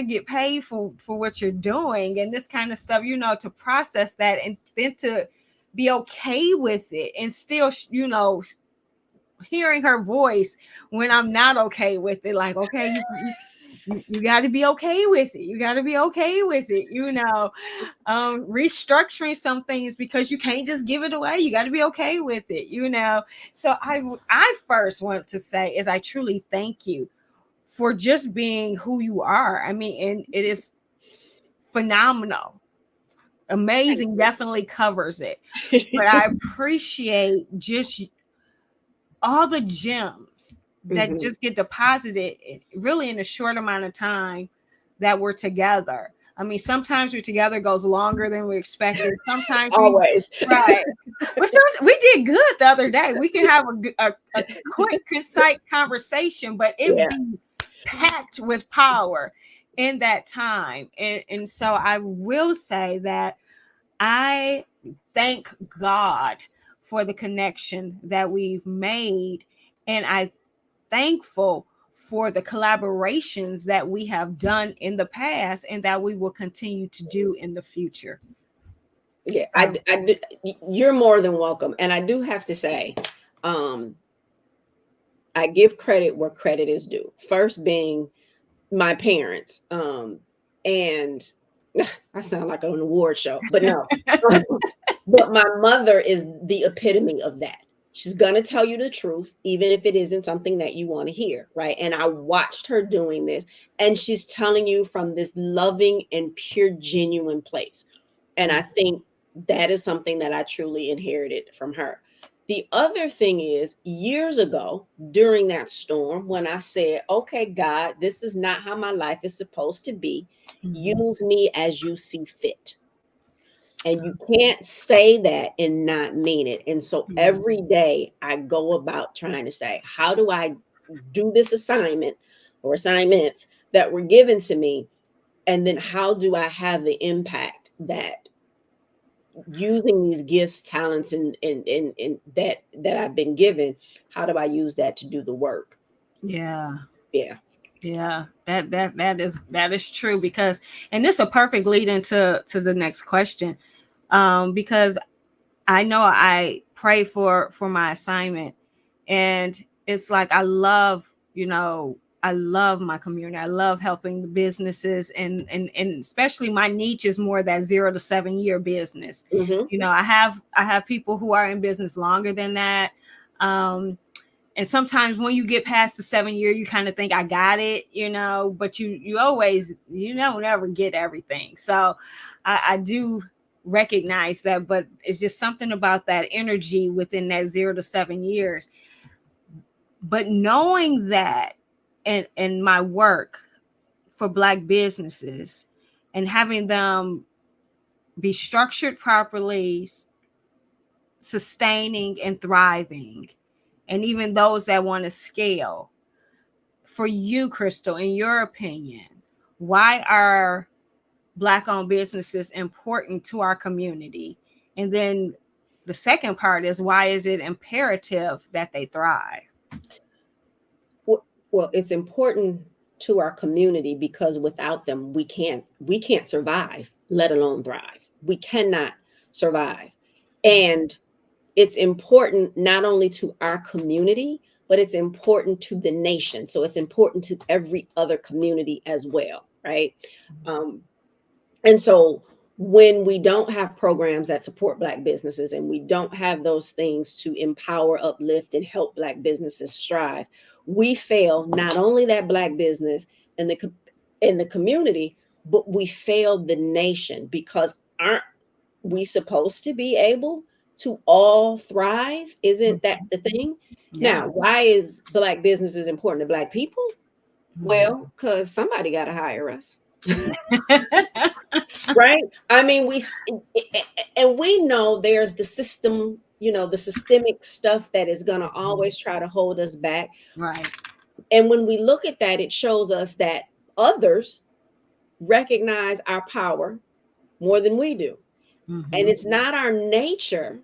get paid for what you're doing and this kind of stuff, to process that and then to be okay with it and still, hearing her voice when I'm not okay with it. Like, okay, you got to be okay with it. You got to be okay with it. Restructuring some things because you can't just give it away. You got to be okay with it. So I first want to say is I truly thank you for just being who you are. I mean, and it is phenomenal. Amazing definitely covers it. But I appreciate just all the gems that just get deposited really in a short amount of time that we're together. I mean, sometimes we're together goes longer than we expected. Sometimes always right. But we did good the other day. We can have a quick, concise conversation, but it be packed with power in that time. And so I will say that I thank God for the connection that we've made. And I'm thankful for the collaborations that we have done in the past and that we will continue to do in the future. Yeah, so. You're more than welcome. And I do have to say, I give credit where credit is due. First being my parents. And I sound like an award show, but no. But my mother is the epitome of that. She's going to tell you the truth, even if it isn't something that you want to hear, right? And I watched her doing this, and she's telling you from this loving and pure, genuine place. And I think that is something that I truly inherited from her. The other thing is, years ago, during that storm, when I said, okay, God, this is not how my life is supposed to be. Use me as you see fit. And you can't say that and not mean it. And so every day I go about trying to say, how do I do this assignment or assignments that were given to me? And then how do I have the impact that using these gifts, talents, and that I've been given, how do I use that to do the work? Yeah. Yeah. That is true, because, and this is a perfect lead into the next question. Because I know I pray for my assignment, and it's like I love my community. I love helping the businesses, and especially my niche is more that 0 to 7 year business. I have people who are in business longer than that. And sometimes when you get past the 7 year, you kind of think I got it, but you always, never get everything. So I do recognize that, but it's just something about that energy within that 0 to 7 years. But knowing that in my work for Black businesses and having them be structured properly, sustaining and thriving, and even those that want to scale, for you, Crystal, in your opinion, why are Black-owned businesses important to our community? And then the second part is, why is it imperative that they thrive? Well, it's important to our community because without them, we can't survive, let alone thrive. We cannot survive. And it's important not only to our community, but it's important to the nation. So it's important to every other community as well, right? And so when we don't have programs that support Black businesses, and we don't have those things to empower, uplift, and help Black businesses strive, we fail not only that Black business and the community, but we fail the nation, because aren't we supposed to be able to all thrive? Isn't that the thing? Yeah. Now, why is Black businesses important to Black people? Well, because somebody got to hire us. Right? I mean, we know there's the system, the systemic stuff that is going to always try to hold us back. Right. And when we look at that, it shows us that others recognize our power more than we do. And it's not our nature,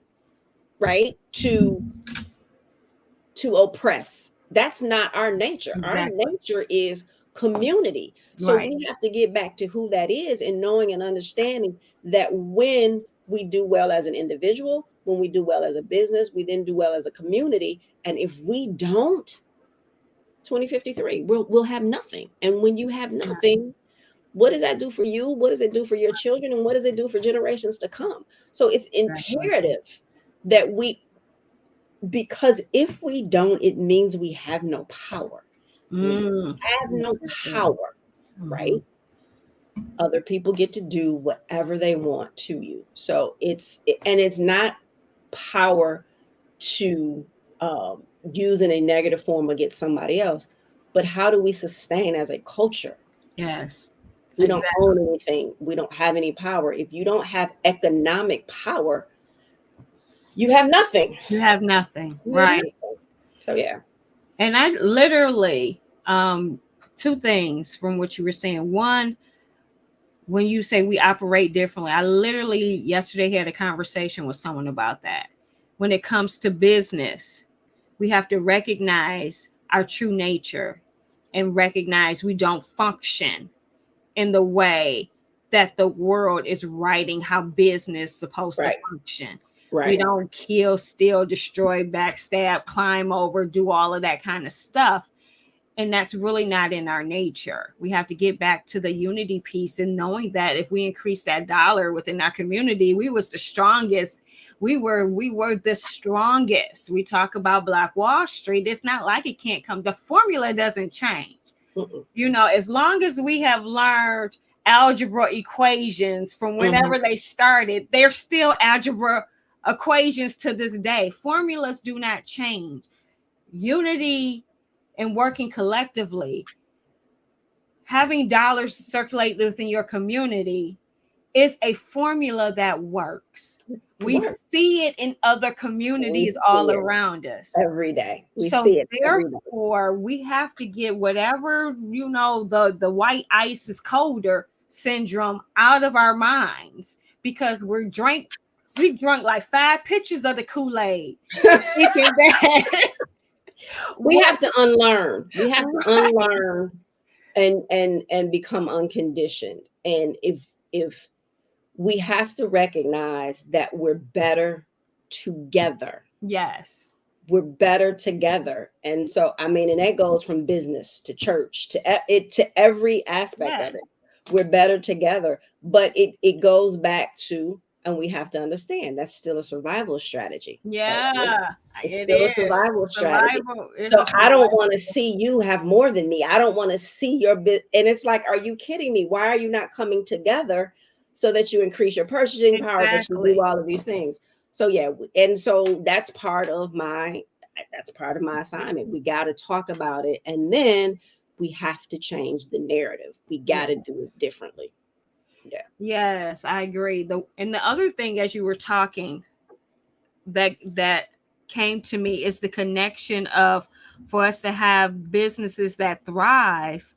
right, to oppress. That's not our nature. Exactly. Our nature is community. So we have to get back to who that is, and knowing and understanding that when we do well as an individual, when we do well as a business, we then do well as a community. And if we don't, 2053. We'll have nothing. And when you have nothing, what does that do for you? What does it do for your children? And what does it do for generations to come? So it's imperative that because if we don't, it means we have no power. When you have no power, right? Other people get to do whatever they want to you. So it's not power to use in a negative form against somebody else, but how do we sustain as a culture? Yes. We don't own anything. We don't have any power. If you don't have economic power, you have nothing. You have nothing. You have Right. nothing. So yeah. And I literally, two things from what you were saying. One, when you say we operate differently, I literally yesterday had a conversation with someone about that. When it comes to business, we have to recognize our true nature and recognize we don't function in the way that the world is writing how business is supposed to function. Right. We don't kill, steal, destroy, backstab, climb over, do all of that kind of stuff. And that's really not in our nature. We have to get back to the unity piece and knowing that if we increase that dollar within our community, we was the strongest. We were the strongest. We talk about Black Wall Street. It's not like it can't come. The formula doesn't change. You know, as long as we have learned algebra equations from whenever they started, they're still algebra equations to this day. Formulas do not change. Unity and working collectively, having dollars circulate within your community is a formula that works. We see it in other communities all around us every day. We so see it therefore we have to get whatever, you know, the white ice is colder syndrome out of our minds, because we drunk like 5 pitchers of the Kool-Aid. We have to unlearn. We have to unlearn and become unconditioned. And if we have to recognize that we're better together. Yes. We're better together. And so, I mean, and that goes from business to church to every aspect of it. We're better together, but it goes back to, and we have to understand that's still a survival strategy. Yeah, it's still a survival strategy. So I don't want to see you have more than me. I don't want to see your bit. And it's like, are you kidding me? Why are you not coming together so that you increase your purchasing power, that you do all of these things? So yeah, and so that's part of my assignment. We got to talk about it, and then we have to change the narrative. We got to do it differently. Yeah. Yes, I agree. And the other thing, as you were talking, that came to me is the connection of, for us to have businesses that thrive.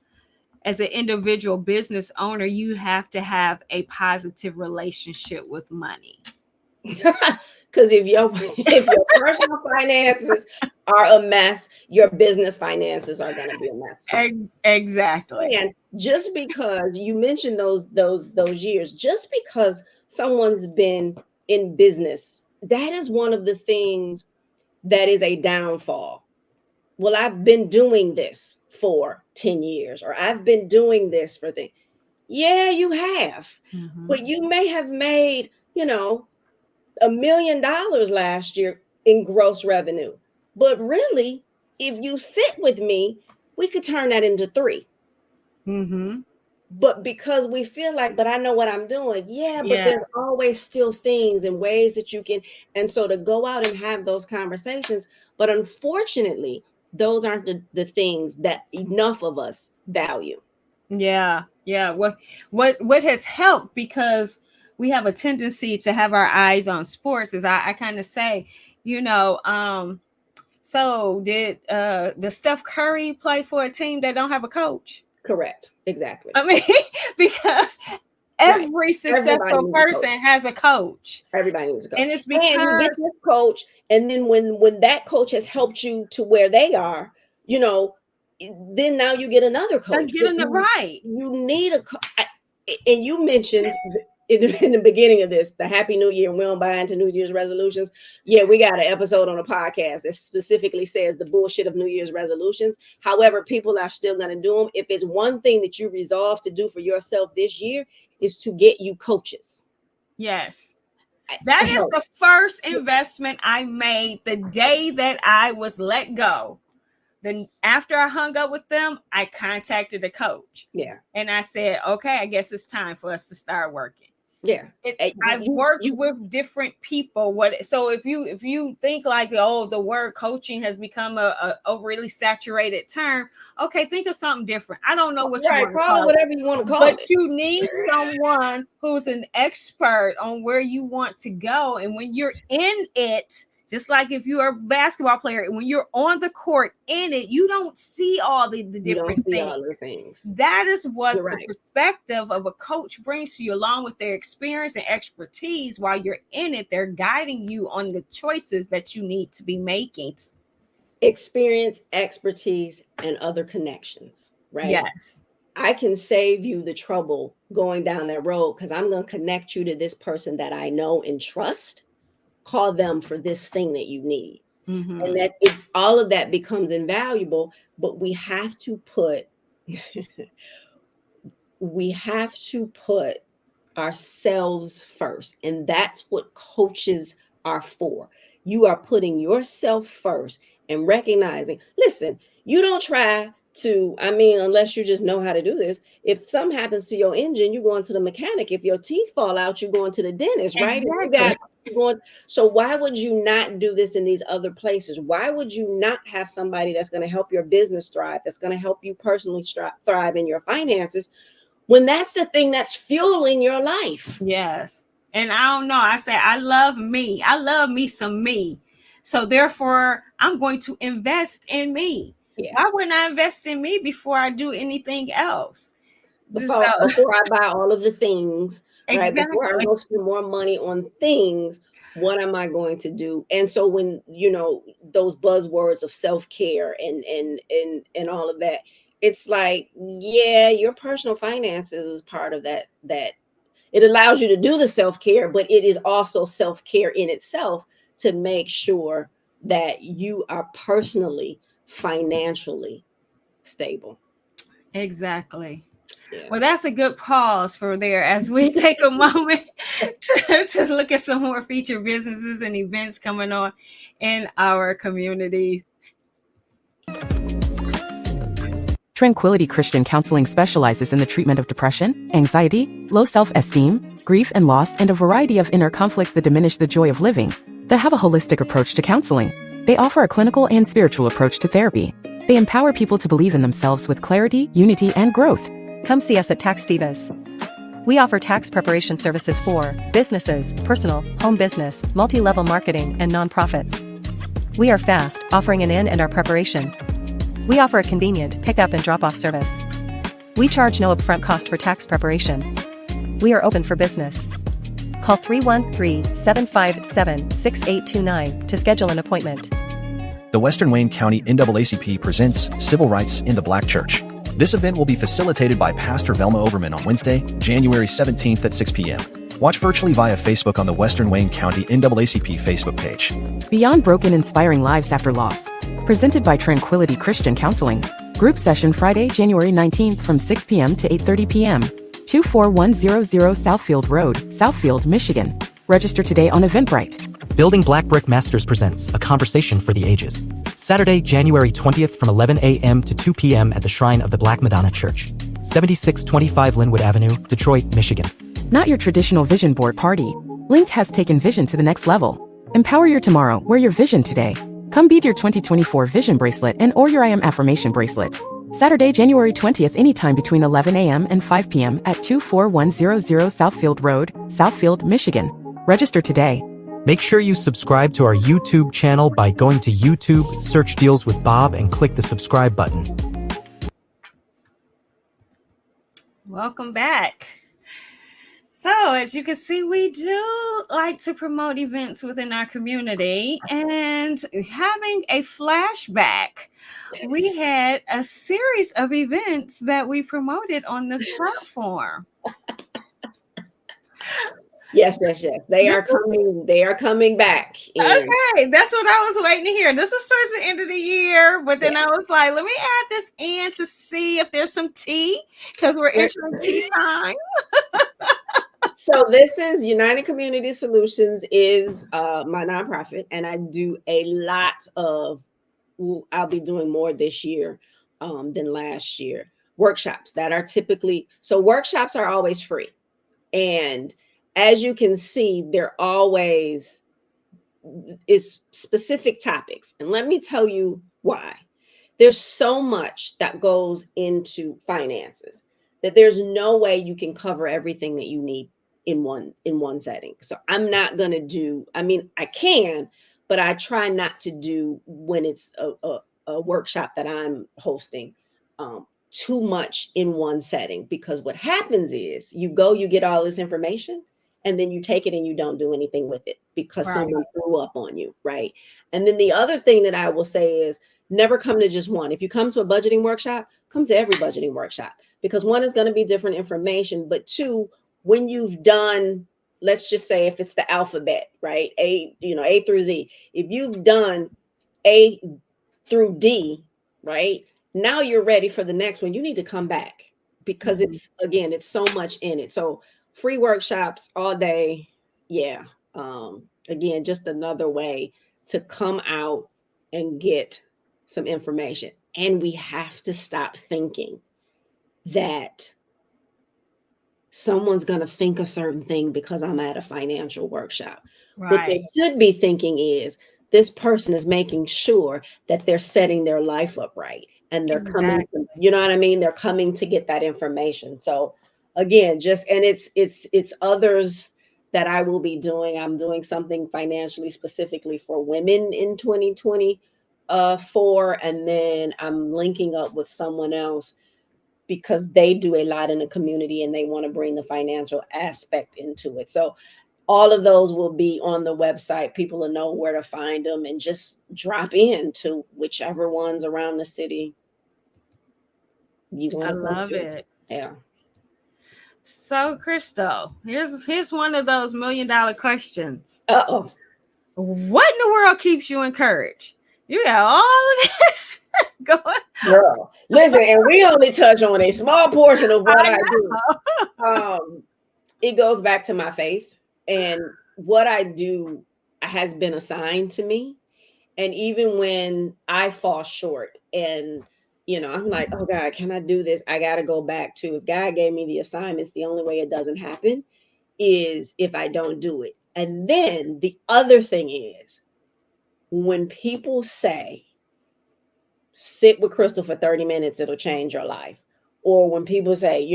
As an individual business owner, you have to have a positive relationship with money. Because if your personal finances are a mess, your business finances are going to be a mess. Exactly. And just because you mentioned those years, just because someone's been in business, that is one of the things that is a downfall. Well, I've been doing this for 10 years, or I've been doing this for things. Yeah, you have. But you may have made, $1 million last year in gross revenue. But really, if you sit with me, we could turn that into 3. But because we feel like, but I know what I'm doing. Yeah, but there's always still things and ways that you can. And so to go out and have those conversations, but unfortunately, those aren't the things that enough of us value. Yeah. What has helped, because we have a tendency to have our eyes on sports, is I kind of say, so did Steph Curry play for a team that don't have a coach? Correct. Exactly. I mean, because every successful person has a coach. Everybody needs a coach. And it's because you get this coach, and then when that coach has helped you to where they are, then now you get another coach. Right. You need a and you mentioned in the beginning of this, the Happy New Year, and we don't buy into New Year's resolutions. Yeah, we got an episode on a podcast that specifically says the bullshit of New Year's resolutions. However, people are still going to do them. If it's one thing that you resolve to do for yourself this year, is to get you coaches. Yes. That is the first investment I made the day that I was let go. Then after I hung up with them, I contacted a coach. Yeah. And I said, okay, I guess it's time for us to start working. Yeah. I've worked with different people. So if you think like, oh, the word coaching has become a overly saturated term, okay, think of something different. I don't know what you want to call it. Whatever you want to call but it. You need someone who's an expert on where you want to go. And when you're in it, just like if you're a basketball player, when you're on the court in it, you don't see all the different things. That is what the perspective of a coach brings to you, along with their experience and expertise. While you're in it, they're guiding you on the choices that you need to be making. Experience, expertise, and other connections, right? Yes. I can save you the trouble going down that road because I'm going to connect you to this person that I know and trust. Call them for this thing that you need. Mm-hmm. And that all of that becomes invaluable, but we have to put ourselves first. And that's what coaches are for. You are putting yourself first and recognizing, listen, you don't try to, unless you just know how to do this. If something happens to your engine, you're going to the mechanic. If your teeth fall out, you're going to the dentist, right? Exactly. So why would you not do this in these other places? Why would you not have somebody that's going to help your business thrive, that's going to help you personally thrive in your finances, when that's the thing that's fueling your life? Yes. And I don't know. I say, I love me. I love me some me. So therefore, I'm going to invest in me. Yeah. Why wouldn't I invest in me before I do anything else? Before I buy all of the things, right? Exactly. Before I go spend more money on things, what am I going to do? And so when, those buzzwords of self-care and all of that, it's like, yeah, your personal finances is part of that it allows you to do the self-care, but it is also self-care in itself to make sure that you are personally, financially stable. Exactly. Yeah. Well, that's a good pause for there as we take a moment to look at some more featured businesses and events coming on in our community. Tranquility Christian Counseling specializes in the treatment of depression, anxiety, low self-esteem, grief and loss, and a variety of inner conflicts that diminish the joy of living. They have a holistic approach to counseling. They offer a clinical and spiritual approach to therapy. They empower people to believe in themselves with clarity, unity, and growth. Come see us at Tax Divas. We offer tax preparation services for businesses, personal, home business, multi-level marketing, and nonprofits. We are fast, offering an in and our preparation. We offer a convenient pickup and drop-off service. We charge no upfront cost for tax preparation. We are open for business. Call 313-757-6829 to schedule an appointment. The Western Wayne County NAACP presents Civil Rights in the Black Church. This event will be facilitated by Pastor Velma Overman on Wednesday, January 17th at 6 p.m. Watch virtually via Facebook on the Western Wayne County NAACP Facebook page. Beyond Broken, Inspiring Lives After Loss. Presented by Tranquility Christian Counseling. Group session Friday, January 19th from 6 p.m. to 8:30 p.m. 24100 Southfield Road, Southfield, Michigan. Register today on Eventbrite. Building Black Brick Masters presents A Conversation for the Ages. Saturday, January 20th from 11 a.m. to 2 p.m. at the Shrine of the Black Madonna Church, 7625 Linwood Avenue, Detroit, Michigan. Not your traditional vision board party. Linked has taken vision to the next level. Empower your tomorrow, wear your vision today. Come beat your 2024 vision bracelet and or your I Am affirmation bracelet. Saturday, January 20th, anytime between 11 a.m. and 5 p.m. at 24100 Southfield Road, Southfield, Michigan. Register today. Make sure you subscribe to our YouTube channel by going to YouTube, search Deals with Bob, and click the subscribe button. Welcome back. So, as you can see, we do like to promote events within our community, and having a flashback, we had a series of events that we promoted on this platform. Yes. They are coming. They are coming back. And Okay, that's what I was waiting to hear. This was towards the end of the year, but then I was like, let me add this in to see if there's some tea because we're entering tea time. so this is United Community Solutions is my nonprofit, and I do a lot of. I'll be doing more this year than last year. Workshops that are typically workshops are always free, and as you can see, they're always is specific topics. And let me tell you why. There's so much that goes into finances that there's no way you can cover everything that you need in one setting. So I'm not going to do, I mean, I can, but I try not to do when it's a workshop that I'm hosting too much in one setting, because what happens is you get all this information, and then you take it and you don't do anything with it because someone threw up on you, right? And then the other thing that I will say is never come to just one. If you come to a budgeting workshop, come to every budgeting workshop, because one is going to be different information, but two, when you've done, let's just say if it's the alphabet, right? A through Z. If you've done A through D, right? Now you're ready for the next one. You need to come back because it's so much in it. So free workshops all day. Yeah. Again, just another way to come out and get some information. And we have to stop thinking that someone's going to think a certain thing because I'm at a financial workshop. What they should be thinking is this person is making sure that they're setting their life up right. And they're coming, you know what I mean? They're coming to get that information. So again, it's others that I will be doing. I'm doing something financially specifically for women in 2024. And then I'm linking up with someone else because they do a lot in the community and they want to bring the financial aspect into it. So all of those will be on the website. People will know where to find them, and just drop in to whichever ones around the city you want. I love it. Yeah. So, Crystal, here's one of those $1 million questions. Uh-oh. What in the world keeps you encouraged? You got all of this going. Girl, listen, and we only touch on a small portion of what I do. It goes back to my faith, and what I do has been assigned to me. And even when I fall short and I'm like, oh God, can I do this? I got to go back to, if God gave me the assignments, the only way it doesn't happen is if I don't do it. And then the other thing is, when people say, sit with Crystal for 30 minutes, it'll change your life. Or when people say,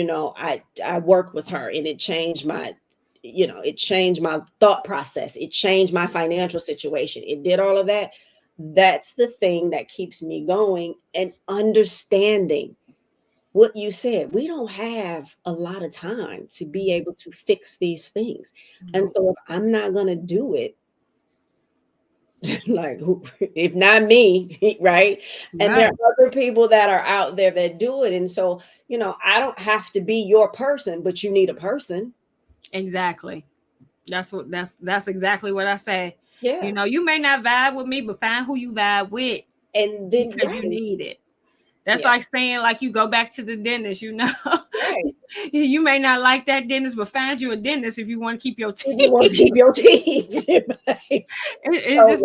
I worked with her and it changed my, it changed my thought process. It changed my financial situation. It did all of that. That's the thing that keeps me going, and understanding what you said. We don't have a lot of time to be able to fix these things. And so if I'm not going to do it, like, if not me, right? And there are other people that are out there that do it. And so, I don't have to be your person, but you need a person. Exactly. That's exactly what I say. Yeah. You may not vibe with me, but find who you vibe with, and then because you need it. That's like saying, like, you go back to the dentist, Right. You may not like that dentist, but find you a dentist if you want to keep your teeth. You want to keep your teeth. It's just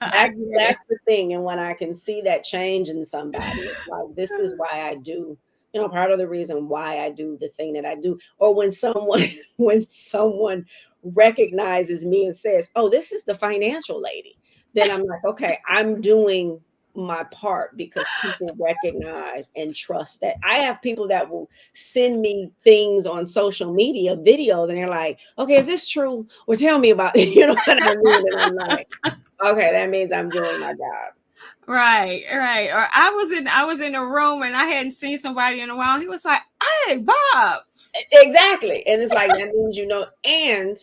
that's the thing. And when I can see that change in somebody, it's like, this is why I do, part of the reason why I do the thing that I do. Or when someone recognizes me and says, oh, this is the financial lady, then I'm like, okay, I'm doing my part, because people recognize and trust that. I have people that will send me things on social media, videos, and they're like, okay, is this true? Or tell me about it. You know what I mean? And I'm like, okay, that means I'm doing my job. Right. Or I was in a room and I hadn't seen somebody in a while. He was like, hey, Bob. Exactly. And it's like, that means, and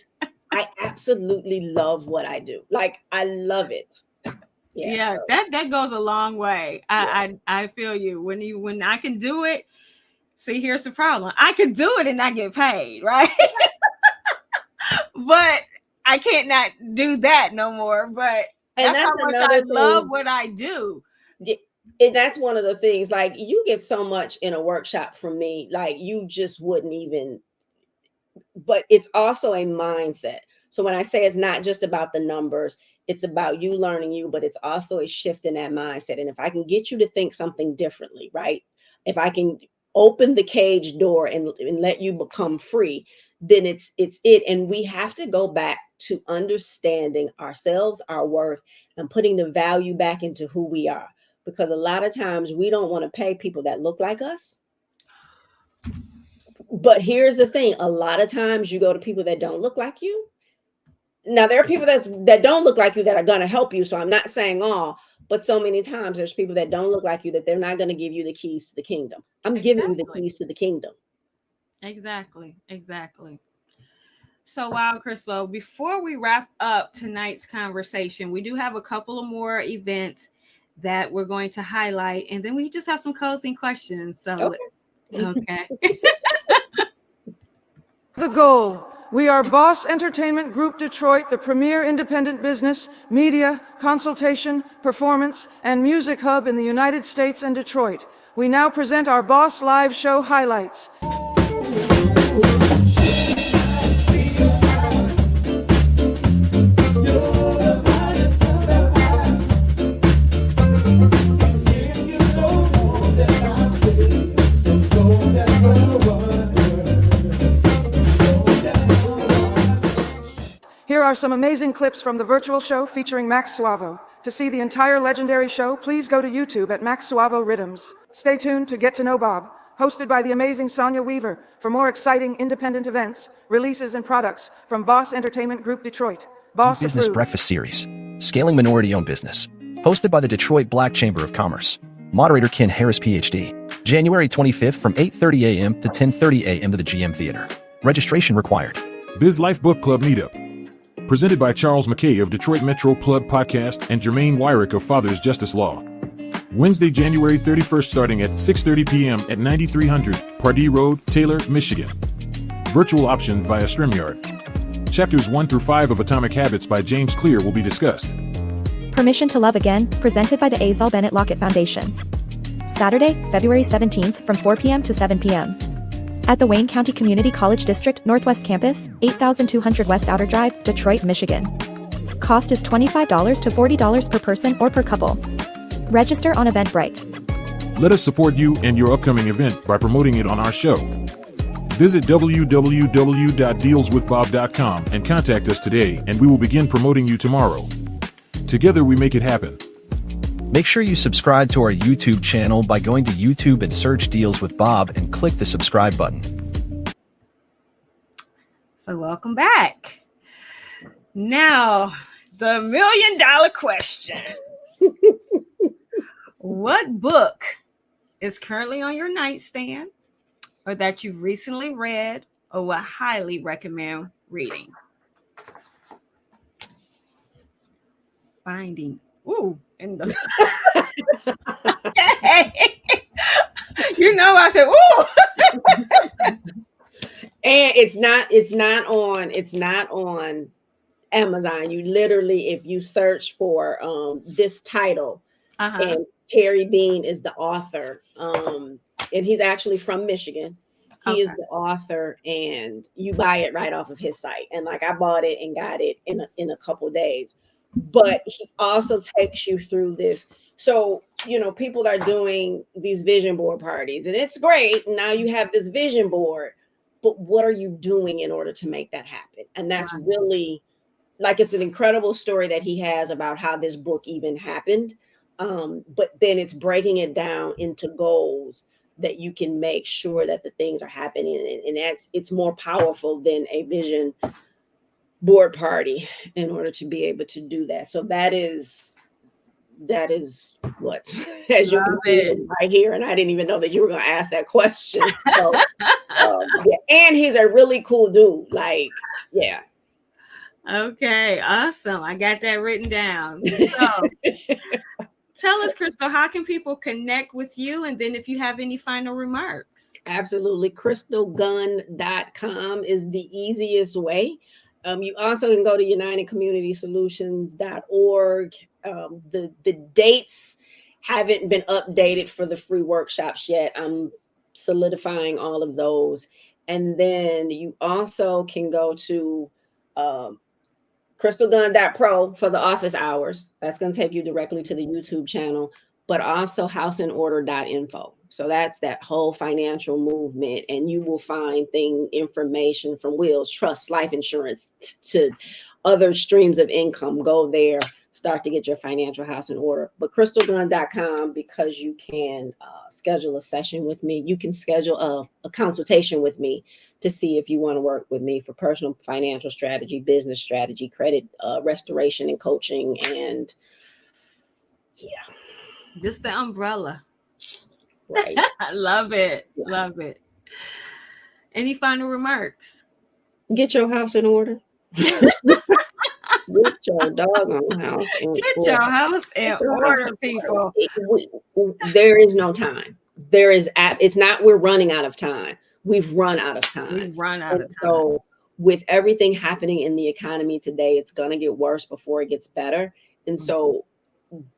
I absolutely love what I do. Like, I love it. Yeah, that goes a long way. I feel you. When I can do it. See, here's the problem. I can do it and not get paid, right? but I can't not do that no more. But And that's how that's much I another love thing. what I do. And that's one of the things, like, you get so much in a workshop from me, like, you just wouldn't even, but it's also a mindset. So when I say it's not just about the numbers, it's about you learning you, but it's also a shift in that mindset. And if I can get you to think something differently, right? If I can open the cage door and let you become free, then it's it. And we have to go back to understanding ourselves, our worth, and putting the value back into who we are. Because a lot of times we don't want to pay people that look like us. But here's the thing, a lot of times you go to people that don't look like you. Now there are people that don't look like you that are going to help you. So I'm not saying all, but so many times there's people that don't look like you that they're not going to give you the keys to the kingdom. I'm giving you the Exactly. keys to the kingdom. Exactly. So, wow, Crystal, before we wrap up tonight's conversation, we do have a couple of more events that we're going to highlight, and then we just have some closing questions. So, okay. The goal. We are Boss Entertainment Group Detroit, the premier independent business, media, consultation, performance, and music hub in the United States and Detroit. We now present our Boss Live show highlights. Here are some amazing clips from the virtual show featuring Max Suavo. To see the entire legendary show, please go to YouTube at Max Suavo Rhythms. Stay tuned to Get to Know Bob, hosted by the amazing Sonia Weaver, for more exciting independent events, releases, and products from Boss Entertainment Group Detroit. Boss Business approved. Breakfast Series, Scaling Minority-Owned Business, hosted by the Detroit Black Chamber of Commerce. Moderator Ken Harris, PhD. January 25th from 8:30 a.m. to 10:30 a.m. to the GM Theater. Registration required. Biz Life Book Club Meetup. Presented by Charles McKay of Detroit Metro Plug Podcast and Jermaine Wyrick of Fathers Justice Law. Wednesday, January 31st, starting at 6:30 p.m. at 9300 Pardee Road, Taylor, Michigan. Virtual option via StreamYard. Chapters 1 through 5 of Atomic Habits by James Clear will be discussed. Permission to Love Again, presented by the Azal Bennett Lockett Foundation. Saturday, February 17th from 4 p.m. to 7 p.m. At the Wayne County Community College District Northwest Campus, 8200 West Outer Drive, Detroit, Michigan. Cost is $25 to $40 per person or per couple. Register on Eventbrite. Let us support you and your upcoming event by promoting it on our show. Visit www.dealswithbob.com and contact us today, and we will begin promoting you tomorrow. Together we make it happen. Make sure you subscribe to our YouTube channel by going to YouTube and search Deals with Bob and click the subscribe button. So, welcome back. Now, the $1 million question. What book is currently on your nightstand, or that you recently read, or would highly recommend reading? Finding. Ooh, in the you know, I said, ooh. And it's not on Amazon. You literally, if you search for this title, and Terry Bean is the author, and he's actually from Michigan. He is the author, and you buy it right off of his site. And like, I bought it and got it in a couple days. But he also takes you through this. So, you know, people are doing these vision board parties, and it's great. Now you have this vision board, but what are you doing in order to make that happen? And that's really, like, it's an incredible story that he has about how this book even happened. But then it's breaking it down into goals that you can make sure that the things are happening. And it's more powerful than a vision board party in order to be able to do that. So that is what, as you can see right here. And I didn't even know that you were going to ask that question. So, yeah. And he's a really cool dude. Like, yeah. Okay, awesome. I got that written down. So, tell us, Crystal, how can people connect with you? And then if you have any final remarks. Absolutely. CrystalGunn.com is the easiest way. You also can go to unitedcommunitysolutions.org. The dates haven't been updated for the free workshops yet. I'm solidifying all of those. And then you also can go to crystalgunn.pro for the office hours. That's going to take you directly to the YouTube channel, but also houseinорder.info. So that's that whole financial movement. And you will find information from wills, trusts, life insurance to other streams of income. Go there, start to get your financial house in order. But crystalgunn.com, because you can schedule a session with me. You can schedule a consultation with me to see if you want to work with me for personal financial strategy, business strategy, credit restoration and coaching. And yeah, just the umbrella. Right. I love it. Yeah. Love it. Any final remarks? Get your house in order. Get your doggone house in order. Get your house in order, people. There is no time. It's not we're running out of time. We've run out of time. We've run out of time. So with everything happening in the economy today, it's going to get worse before it gets better. And so,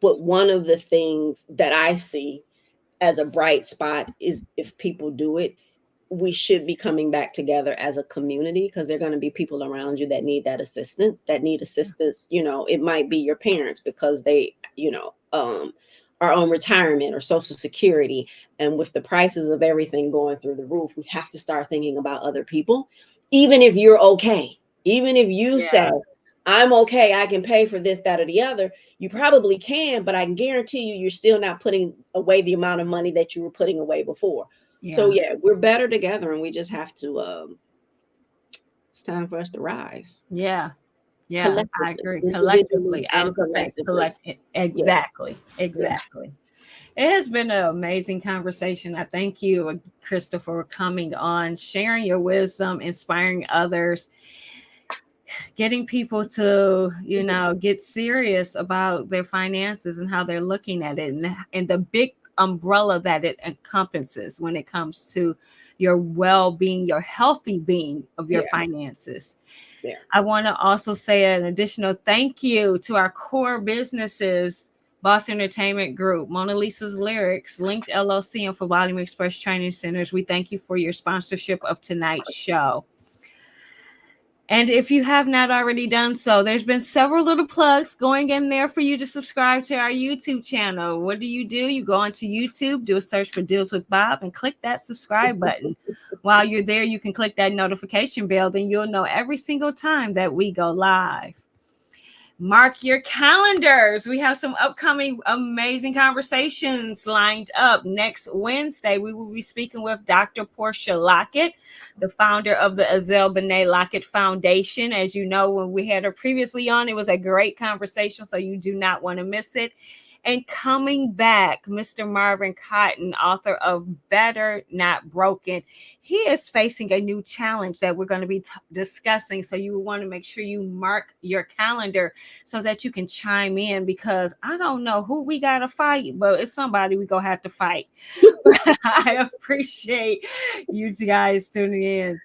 but one of the things that I see as a bright spot is if people do it, we should be coming back together as a community, because there are going to be people around you that need that assistance, You know, it might be your parents because they, are on retirement or Social Security. And with the prices of everything going through the roof, we have to start thinking about other people. Even if you're okay, even if you say, I'm okay, I can pay for this, that, or the other, you probably can, but I can guarantee you're still not putting away the amount of money that you were putting away before. Yeah. So we're better together, and we just have to, it's time for us to rise. Yeah. Yeah, I agree. Collectively. I was going to say collectively. Exactly. Yeah. Exactly. Yeah. It has been an amazing conversation. I thank you, Crystal, for coming on, sharing your wisdom, inspiring others, getting people to, get serious about their finances and how they're looking at it, and the big umbrella that it encompasses when it comes to your well-being, your healthy being of your finances. Yeah. I want to also say an additional thank you to our core businesses, Boss Entertainment Group, Mona Lisa's Lyrics, Linked LLC, and for Volume Express Training Centers. We thank you for your sponsorship of tonight's show. And if you have not already done so, there's been several little plugs going in there for you to subscribe to our YouTube channel. What do? You go onto YouTube, do a search for Deals with Bob, and click that subscribe button. While you're there, you can click that notification bell. Then you'll know every single time that we go live. Mark your calendars. We have some upcoming amazing conversations lined up. Next Wednesday, we will be speaking with Dr. Portia Lockett, the founder of the Azelle Benet Lockett Foundation. As you know, when we had her previously on, it was a great conversation, so you do not want to miss it. And coming back, Mr. Marvin Cotton, author of Better Not Broken. He is facing a new challenge that we're going to be discussing. So you want to make sure you mark your calendar so that you can chime in, because I don't know who we got to fight, but it's somebody we're going to have to fight. I appreciate you guys tuning in.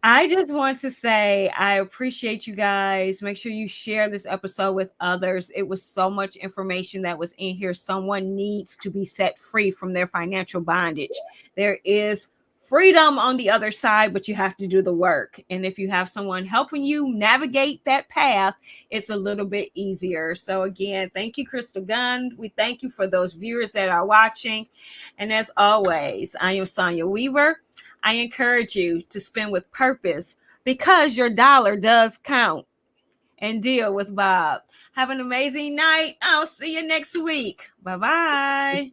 I just want to say I appreciate you guys. Make sure you share this episode with others. It was so much information that was in here. Someone needs to be set free from their financial bondage. There is freedom on the other side, but you have to do the work. And if you have someone helping you navigate that path, it's a little bit easier. So again, thank you, Crystal Gunn. We thank you for those viewers that are watching. And as always, I am Sonia Weaver. I encourage you to spend with purpose, because your dollar does count. And deal with Bob. Have an amazing night. I'll see you next week. Bye-bye.